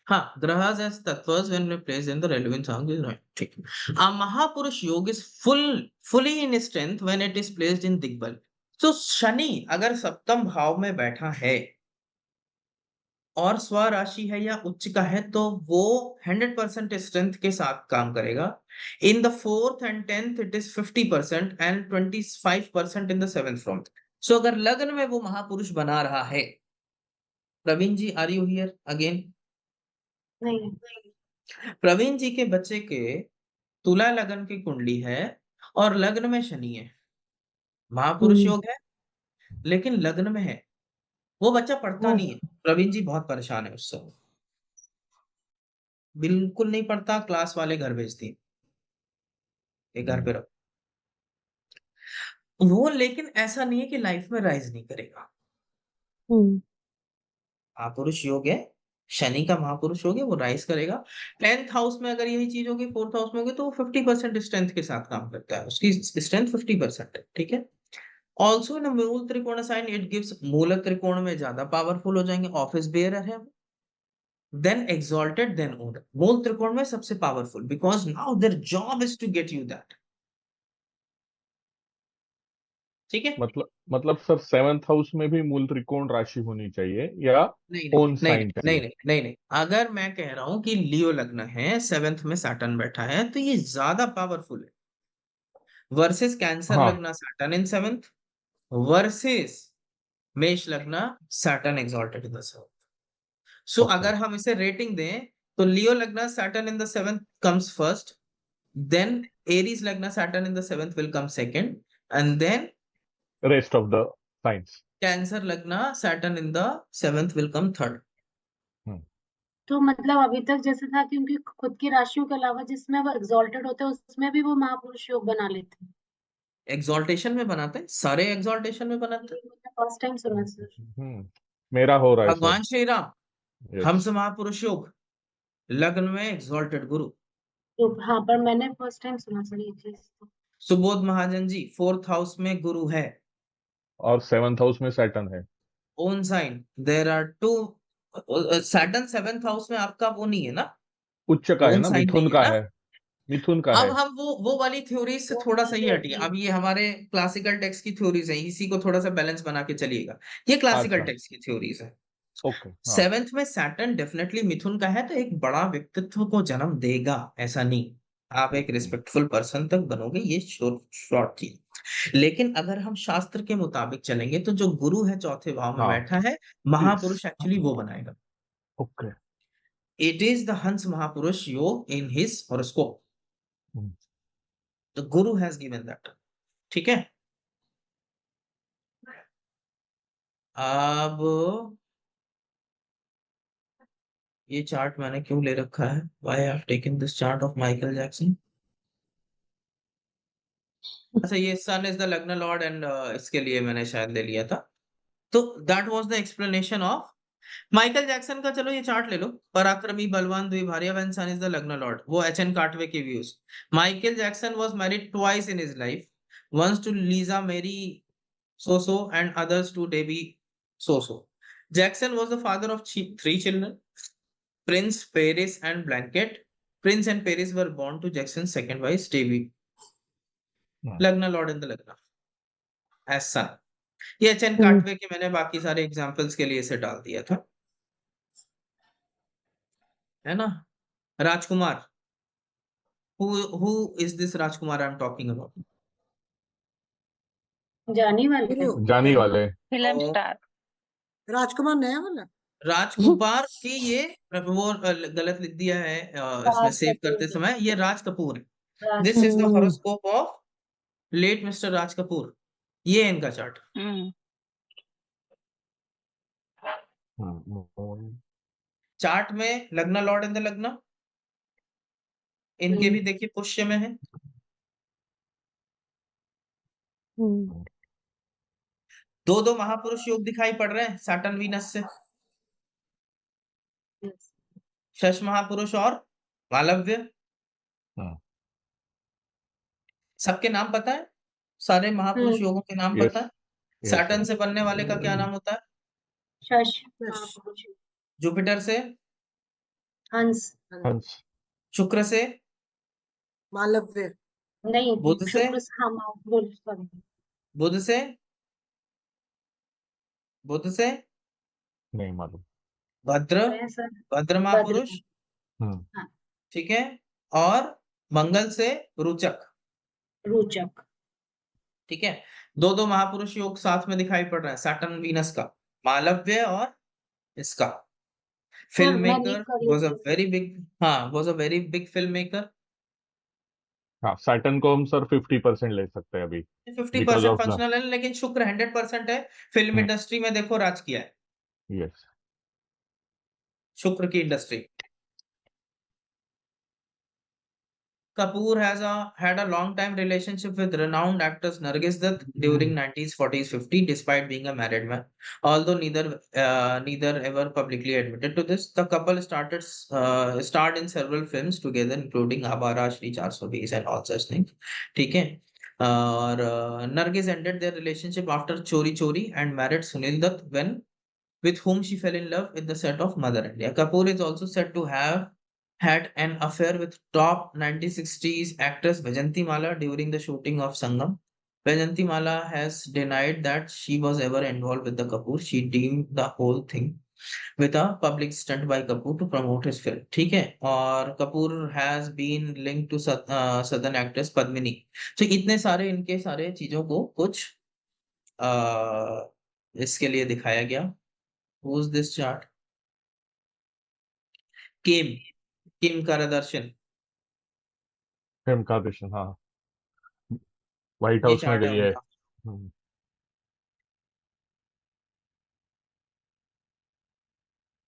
हाँ, grahas as tattvas when placed in the relevant songs is right, ठीक है। A महापुरुष योग is fully in strength when it is placed in दिग्बल। तो शनि अगर सप्तम भाव में बैठा है और स्वराशि है या उच्च का है तो वो 100% स्ट्रेंथ के साथ काम करेगा। In the 4th and 10th it is 50% and 25% in the 7th from. So अगर लग्न में वो महापुरुष बना रहा है, Praveen ji are you here again? नहीं, प्रवीण जी के बच्चे के तुला लग्न की कुंडली है और लग्न में शनि है, महापुरुष योग है लेकिन लग्न में है, वो बच्चा पढ़ता नहीं है। प्रवीण जी बहुत परेशान है उससे, बिल्कुल नहीं पढ़ता, क्लास वाले घर भेज दिए, ये घर पे रखो। वो लेकिन ऐसा नहीं है कि लाइफ में राइज नहीं करेगा। महापुरुष योग है, शनि का महापुरुष योग है, वो राइज करेगा। 10th हाउस में अगर यही चीज होगी, 4th हाउस में होगी, तो वो 50% स्ट्रेंथ के साथ काम करता है, उसकी स्ट्रेंथ 50% है, ठीक है। ऑल्सो इन मूल त्रिकोण साइन इट गिव्स, मूल त्रिकोण में ज्यादा पावरफुल हो जाएंगे, ऑफिस बेयरर है, देन exalted देन owner। मूल त्रिकोण में सबसे powerful, because now their job is to get you that, ठीक है। मतलब सर 7th हाउस में भी मूल त्रिकोण राशि होनी चाहिए या नहीं ओन नहीं नहीं साइन नहीं चाहिए? नहीं नहीं नहीं, अगर मैं कह रहा हूं कि लियो लग्न है, 7th में सैटर्न बैठा है, तो ये ज्यादा पावरफुल है वर्सेस कैंसर हाँ, लग्न सैटर्न इन 7th वर्सेस मेष लग्न Saturn exalted in the 7th। So okay. अगर हम इसे रेटिंग दें तो लियो लग्न Saturn in the 7th comes first, then Aries Lagna Saturn in the 7th will come second, and then rest of the science. Cancer Lagna Saturn in the 7th will come third। तो मतलब अभी तक जैसे था कि उनकी खुद की राशियों के अलावा जिसमें वो एग्जॉल्टेड होते हैं उसमें भी वो महापुरुष योग बना लेते हैं। एग्जॉल्टेशन में बनाते हैं, सारे एग्जॉल्टेशन में बनाते हैं। ये मैंने फर्स्ट टाइम सुना सर। मेरा हो रहा है सर। भगवान श्री राम यस। हंस महापुरुष योग, लग्न में एग्जॉल्टेड गुरु। तो हाँ, पर मैंने फर्स्ट टाइम सुना सर ये चीज तो। सुबोध महाजन जी 4th हाउस में गुरु है, और 7th हाउस में सैटर्न है। Own sign there are two. Saturn 7th house में आपका वो नहीं है ना, उच्च का है ओन ना, साइन नहीं मिथुन है का ना। है, मिथुन का अब है। हम वो वाली थ्योरीज से थोड़ा सा ही हटिए, अब ये हमारे क्लासिकल टेक्स्ट की थ्योरीज है, इसी को थोड़ा सा बैलेंस बना के चलिएगा, ये क्लासिकल अच्छा, टेक्स्ट की थ्योरीज है। ओके, हाँ। 7th में सैटर्न डेफिनेटली मिथुन का है, तो एक बड़ा व्यक्तित्व को जन्म देगा, ऐसा नहीं, आप एक रिस्पेक्टफुल पर्सन तक बनोगे, ये शॉर्ट थी। लेकिन अगर हम शास्त्र के मुताबिक चलेंगे तो जो गुरु है चौथे भाव में हाँ, बैठा है, यस, महापुरुष एक्चुअली वो बनाएगा। ओके। इट इज द हंस महापुरुष योग in his horoscope, the Guru has given that, ठीक है। अब ये चार्ट मैंने क्यों ले रखा है, why I have taken this chart of Michael Jackson. अच्छा, ये sun is the lagna lord and इसके लिए मैंने शायद ले लिया था। तो that was the explanation of Michael Jackson का। चलो ये चार्ट ले लो, पराक्रमी बलवान द्विभार्या when sun is the lagna lord, वो एचएन काटवे के views. Michael Jackson was married twice in his life, once to Lisa Marie सोसो and others to Debbie Soso। Jackson was the father of three children, Prince, Paris, and Blanket। Prince and Paris were born to Jackson's second wife, Debbie। Lagna Lord in the Lagna as son। ये HN Katwe के मैंने बाकी सारे examples के लिए इसे डाल दिया था, है ना। राजकुमार, who is this Rajkumar I'm talking about? जानी वाले हीरो जानी वाले। फिल्म तो स्टार। राजकुमार नया वाला। राजकुमार की ये वो गलत लिख दिया है इसमें राज सेव कपूर करते है। समय, ये राज कपूर है। Raj this is the Kapoor. Horoscope of late mister Raj Kapoor, ये है इनका चार्ट। चार्ट में लग्न लॉर्ड इन द लग्न, इनके भी देखिए पुष्य में है। दो दो महापुरुष योग दिखाई पड़ रहे हैं सैटर्न वीनस से, शश महापुरुष और मालव्य। सबके नाम पता है, सारे महापुरुष योगों के नाम यस, पता है। Yes Saturn sir. से बनने वाले का क्या नाम होता है? शश। जुपिटर से? हंस। हंस। शुक्र से? मालव्य। नहीं, बुध से? शुक्र से। हाँ, बोल सॉरी। बुध से? बुध से? नहीं मालूम। भद्र, मैं सर भद्र भद्र महापुरुष, हम्म हाँ ठीक है, और मंगल से रुचक, रोचक ठीक है। दो दो महापुरुष योग साथ में दिखाई पड़ रहा है, सैटर्न वीनस का, मालव्य और इसका। सर फिल्म मैं लीव मेकर, कर वॉज अ लेती हूँ वेरी बिग, हाँ, was a very big film maker. हाँ, सैटर्न को हम सर 50% ले सकते हैं अभी, 50% बिकॉज ऑफ द, फंक्शनल है, लेकिन शुक्र 100% है। फिल्म इंडस्ट्री में देखो राज किया है, यस। शुक्र की industry. Kapoor had a long time relationship with renowned actress Nargis Dutt during 90s, 40s, 50s, despite being a married man. Although neither ever publicly admitted to this, the couple starred in several films together, including Abara, Shri 420 and all such things. ठीक है। और Nargis ended their relationship after Chori Chori and married Sunil Dutt, with whom she fell in love with the set of Mother India. Kapoor is also said to have had an affair with top 1960s actress Vajanti Mala during the shooting of Sangam. Vajanti Mala has denied that she was ever involved with the Kapoor. She deemed the whole thing with a public stunt by Kapoor to promote his film. ठीक है। और Kapoor has been linked to southern actress Padmini. तो इतने सारे इनके सारे चीजों को कुछ इसके लिए दिखाया गया। Who's this chart? Kim, Kim Kardashian, film का दर्शन, हाँ, व्हाइट ये हाउस में चार्ट है गई है। उनका।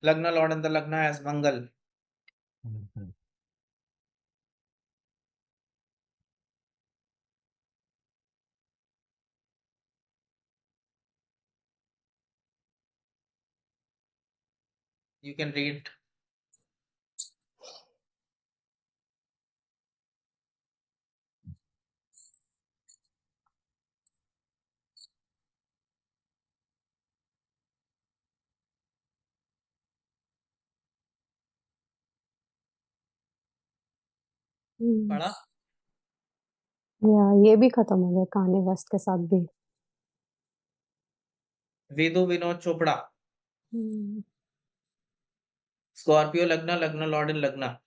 Lagna Lord and the Lagna as Mangal. Hmm. You can read. पढ़ा? या ये भी खत्म हो गया कान्ये वेस्ट के साथ भी। वेदो विनोद चोपड़ा, हम्म, स्कॉर्पियो लग्ना, लग्ना लॉर्ड इन लग्ना।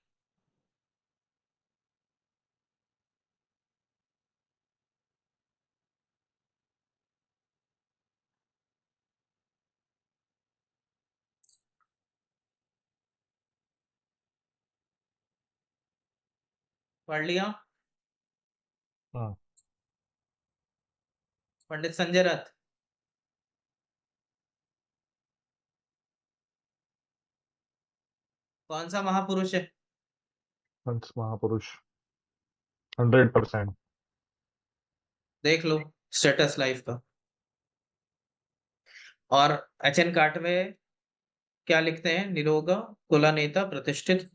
पढ़ लिया? हाँ, पंडित संजय रथ, कौन सा महापुरुष है? हंस महापुरुष 100%। देख लो स्टेटस लाइफ का। और एचएन काटवे क्या लिखते हैं? निरोग कुला नेता प्रतिष्ठित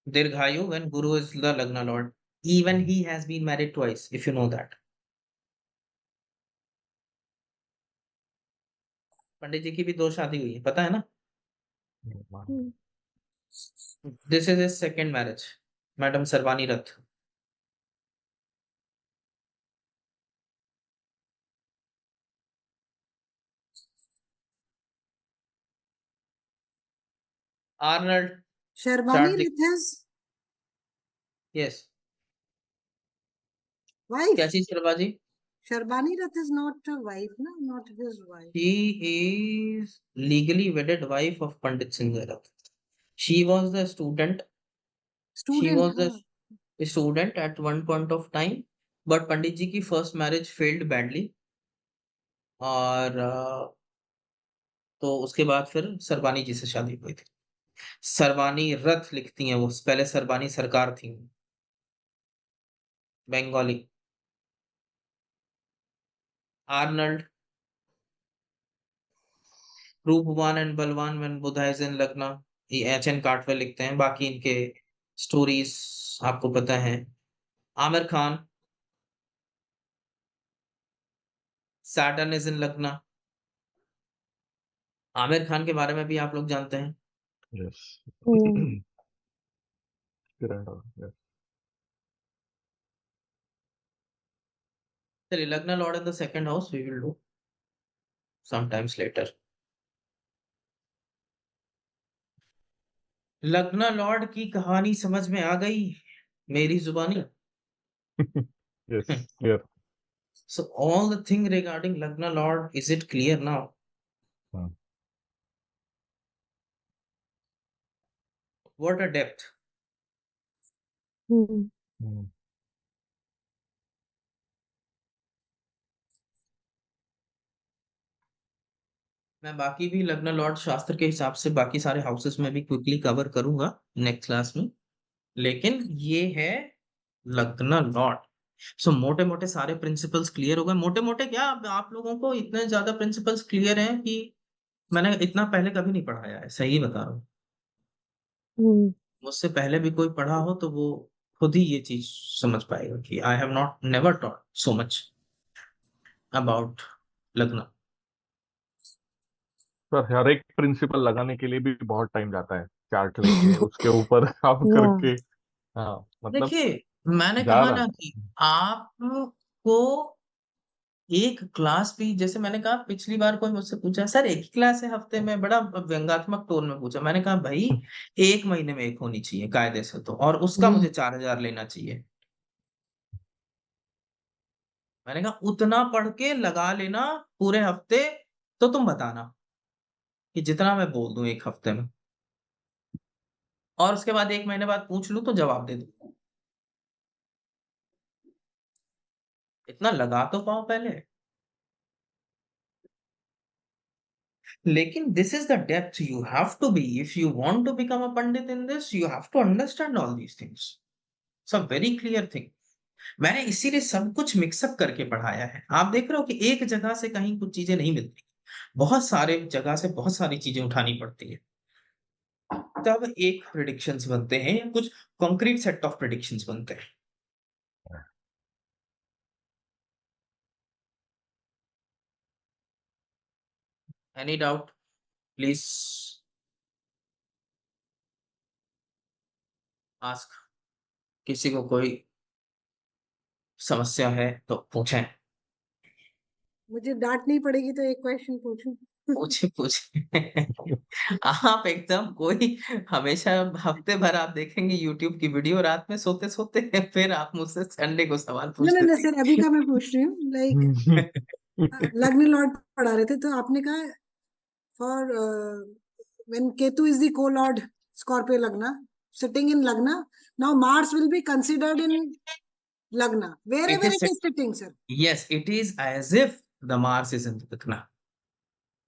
दीर्घायु when Guru is the Lagna Lord. Even he has been married twice, if you know that. पंडित जी की भी 2 शादी हुई है, पता है ना? This is his second marriage, Madam Sarvani Rath. Arnold Sharbani chart दिख, with his yes, wife. क्या चीज करवा जी? Sharbani Rath is not a wife, no, not his wife. She is legally wedded wife of Pandit Sanjay Rath. She was the student. She Student, was the student at one point of time, but पंडित जी की first marriage failed badly, और तो उसके बाद फिर सरबानी जी से शादी हुई थी। सरबानी रथ लिखती हैं वो, पहले सरबानी सरकार थी, Bengali. Arnold, रूपवान and balwan when Buddha is in लग्न, ये एच.एन. कार्टवेल लिखते हैं। बाकी इनके स्टोरीज आपको पता है। Aamir Khan, Saturn is in लग्न। आमिर खान के बारे में भी आप लोग जानते हैं। यस। हम्म, चलिए, lagna lord in the second house we will do sometimes later. Lagna lord की कहानी समझ में आ गई मेरी जुबानी। Yes, clear. So all the thing regarding Lagna Lord, is it clear now? Hmm. What a depth. Hmm. Hmm. मैं बाकी भी लग्न लॉर्ड शास्त्र के हिसाब से बाकी सारे हाउसेस में भी क्विकली कवर करूंगा नेक्स्ट क्लास में, लेकिन ये है लग्न लॉर्ड। सो मोटे मोटे सारे प्रिंसिपल्स क्लियर हो गए। मोटे मोटे क्या, आप लोगों को इतने ज्यादा प्रिंसिपल्स क्लियर हैं कि मैंने इतना पहले कभी नहीं पढ़ाया है, सही बता रहा हूँ। Hmm. मुझसे पहले भी कोई पढ़ा हो तो वो खुद ही ये चीज समझ पाएगा कि I have not never taught so much about लग्न। पर हर एक प्रिंसिपल लगाने के लिए भी बहुत टाइम जाता है, चार्ट लेके उसके ऊपर काम Yeah. करके। हाँ, मतलब देखिए, मैंने कहा ज्यादा। ना कि आपको एक क्लास भी, जैसे मैंने कहा पिछली बार कोई मुझसे पूछा सर एक ही क्लास है हफ्ते में, बड़ा व्यंग्यात्मक टोन में पूछा। मैंने कहा भाई 1 महीने में एक होनी चाहिए कायदे से, तो और उसका मुझे 4,000 लेना चाहिए। मैंने कहा उतना पढ़ के लगा लेना पूरे हफ्ते, तो तुम बताना कि जितना मैं बोल दूं एक हफ्ते में, और उसके बाद 1 महीने बाद पूछ लूं तो जवाब दे दूं। इतना लगा तो पाओ पहले। लेकिन this is the depth you have to be if you want to become a pandit in this, you have to understand all these things. It's a very clear thing. मैंने इसीलिए सब कुछ मिक्सअप करके पढ़ाया है। आप देख रहे हो कि एक जगह से कहीं कुछ चीजें नहीं मिलती, बहुत सारे जगह से बहुत सारी चीजें उठानी पड़ती है, तब एक प्रिडिक्शंस बनते हैं या कुछ कॉन्क्रीट सेट ऑफ प्रिडिक्शंस बनते हैं। Any doubt please ask. किसी को कोई समस्या है तो पूछें। मुझे डांटनी पड़ेगी तो एक क्वेश्चन पूछूं? पूछे पूछे। आप एकदम कोई, हमेशा हफ्ते भर आप देखेंगे यूट्यूब की वीडियो, रात में सोते सोते फिर आप मुझसे संडे को सवाल ना पूछ ना ना देते सर, अभी का मैं पूछ रही हूँ। लाइक लग्न लॉर्ड पढ़ा रहे थे तो आपने कहा for when Ketu is the co-lord Scorpio Lagna sitting in Lagna, now Mars will be considered in Lagna wherever It is it is sitting, sir. yes, it is as if the Mars is in the Lagna.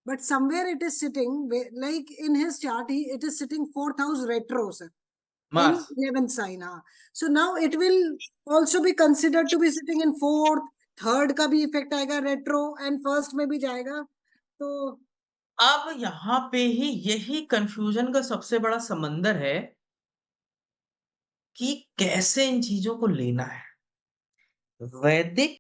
But somewhere it is sitting, like in his chart, it is sitting 4th house retro, sir. Mars. In 11th sign, हाँ. So now it will also be considered to be sitting in 4th, 3rd का भी effect आएगा retro, and 1st में भी जाएगा। तो अब यहाँ पे ही यही कंफ्यूजन का सबसे बड़ा समंदर है कि कैसे इन चीजों को लेना है। वैदिक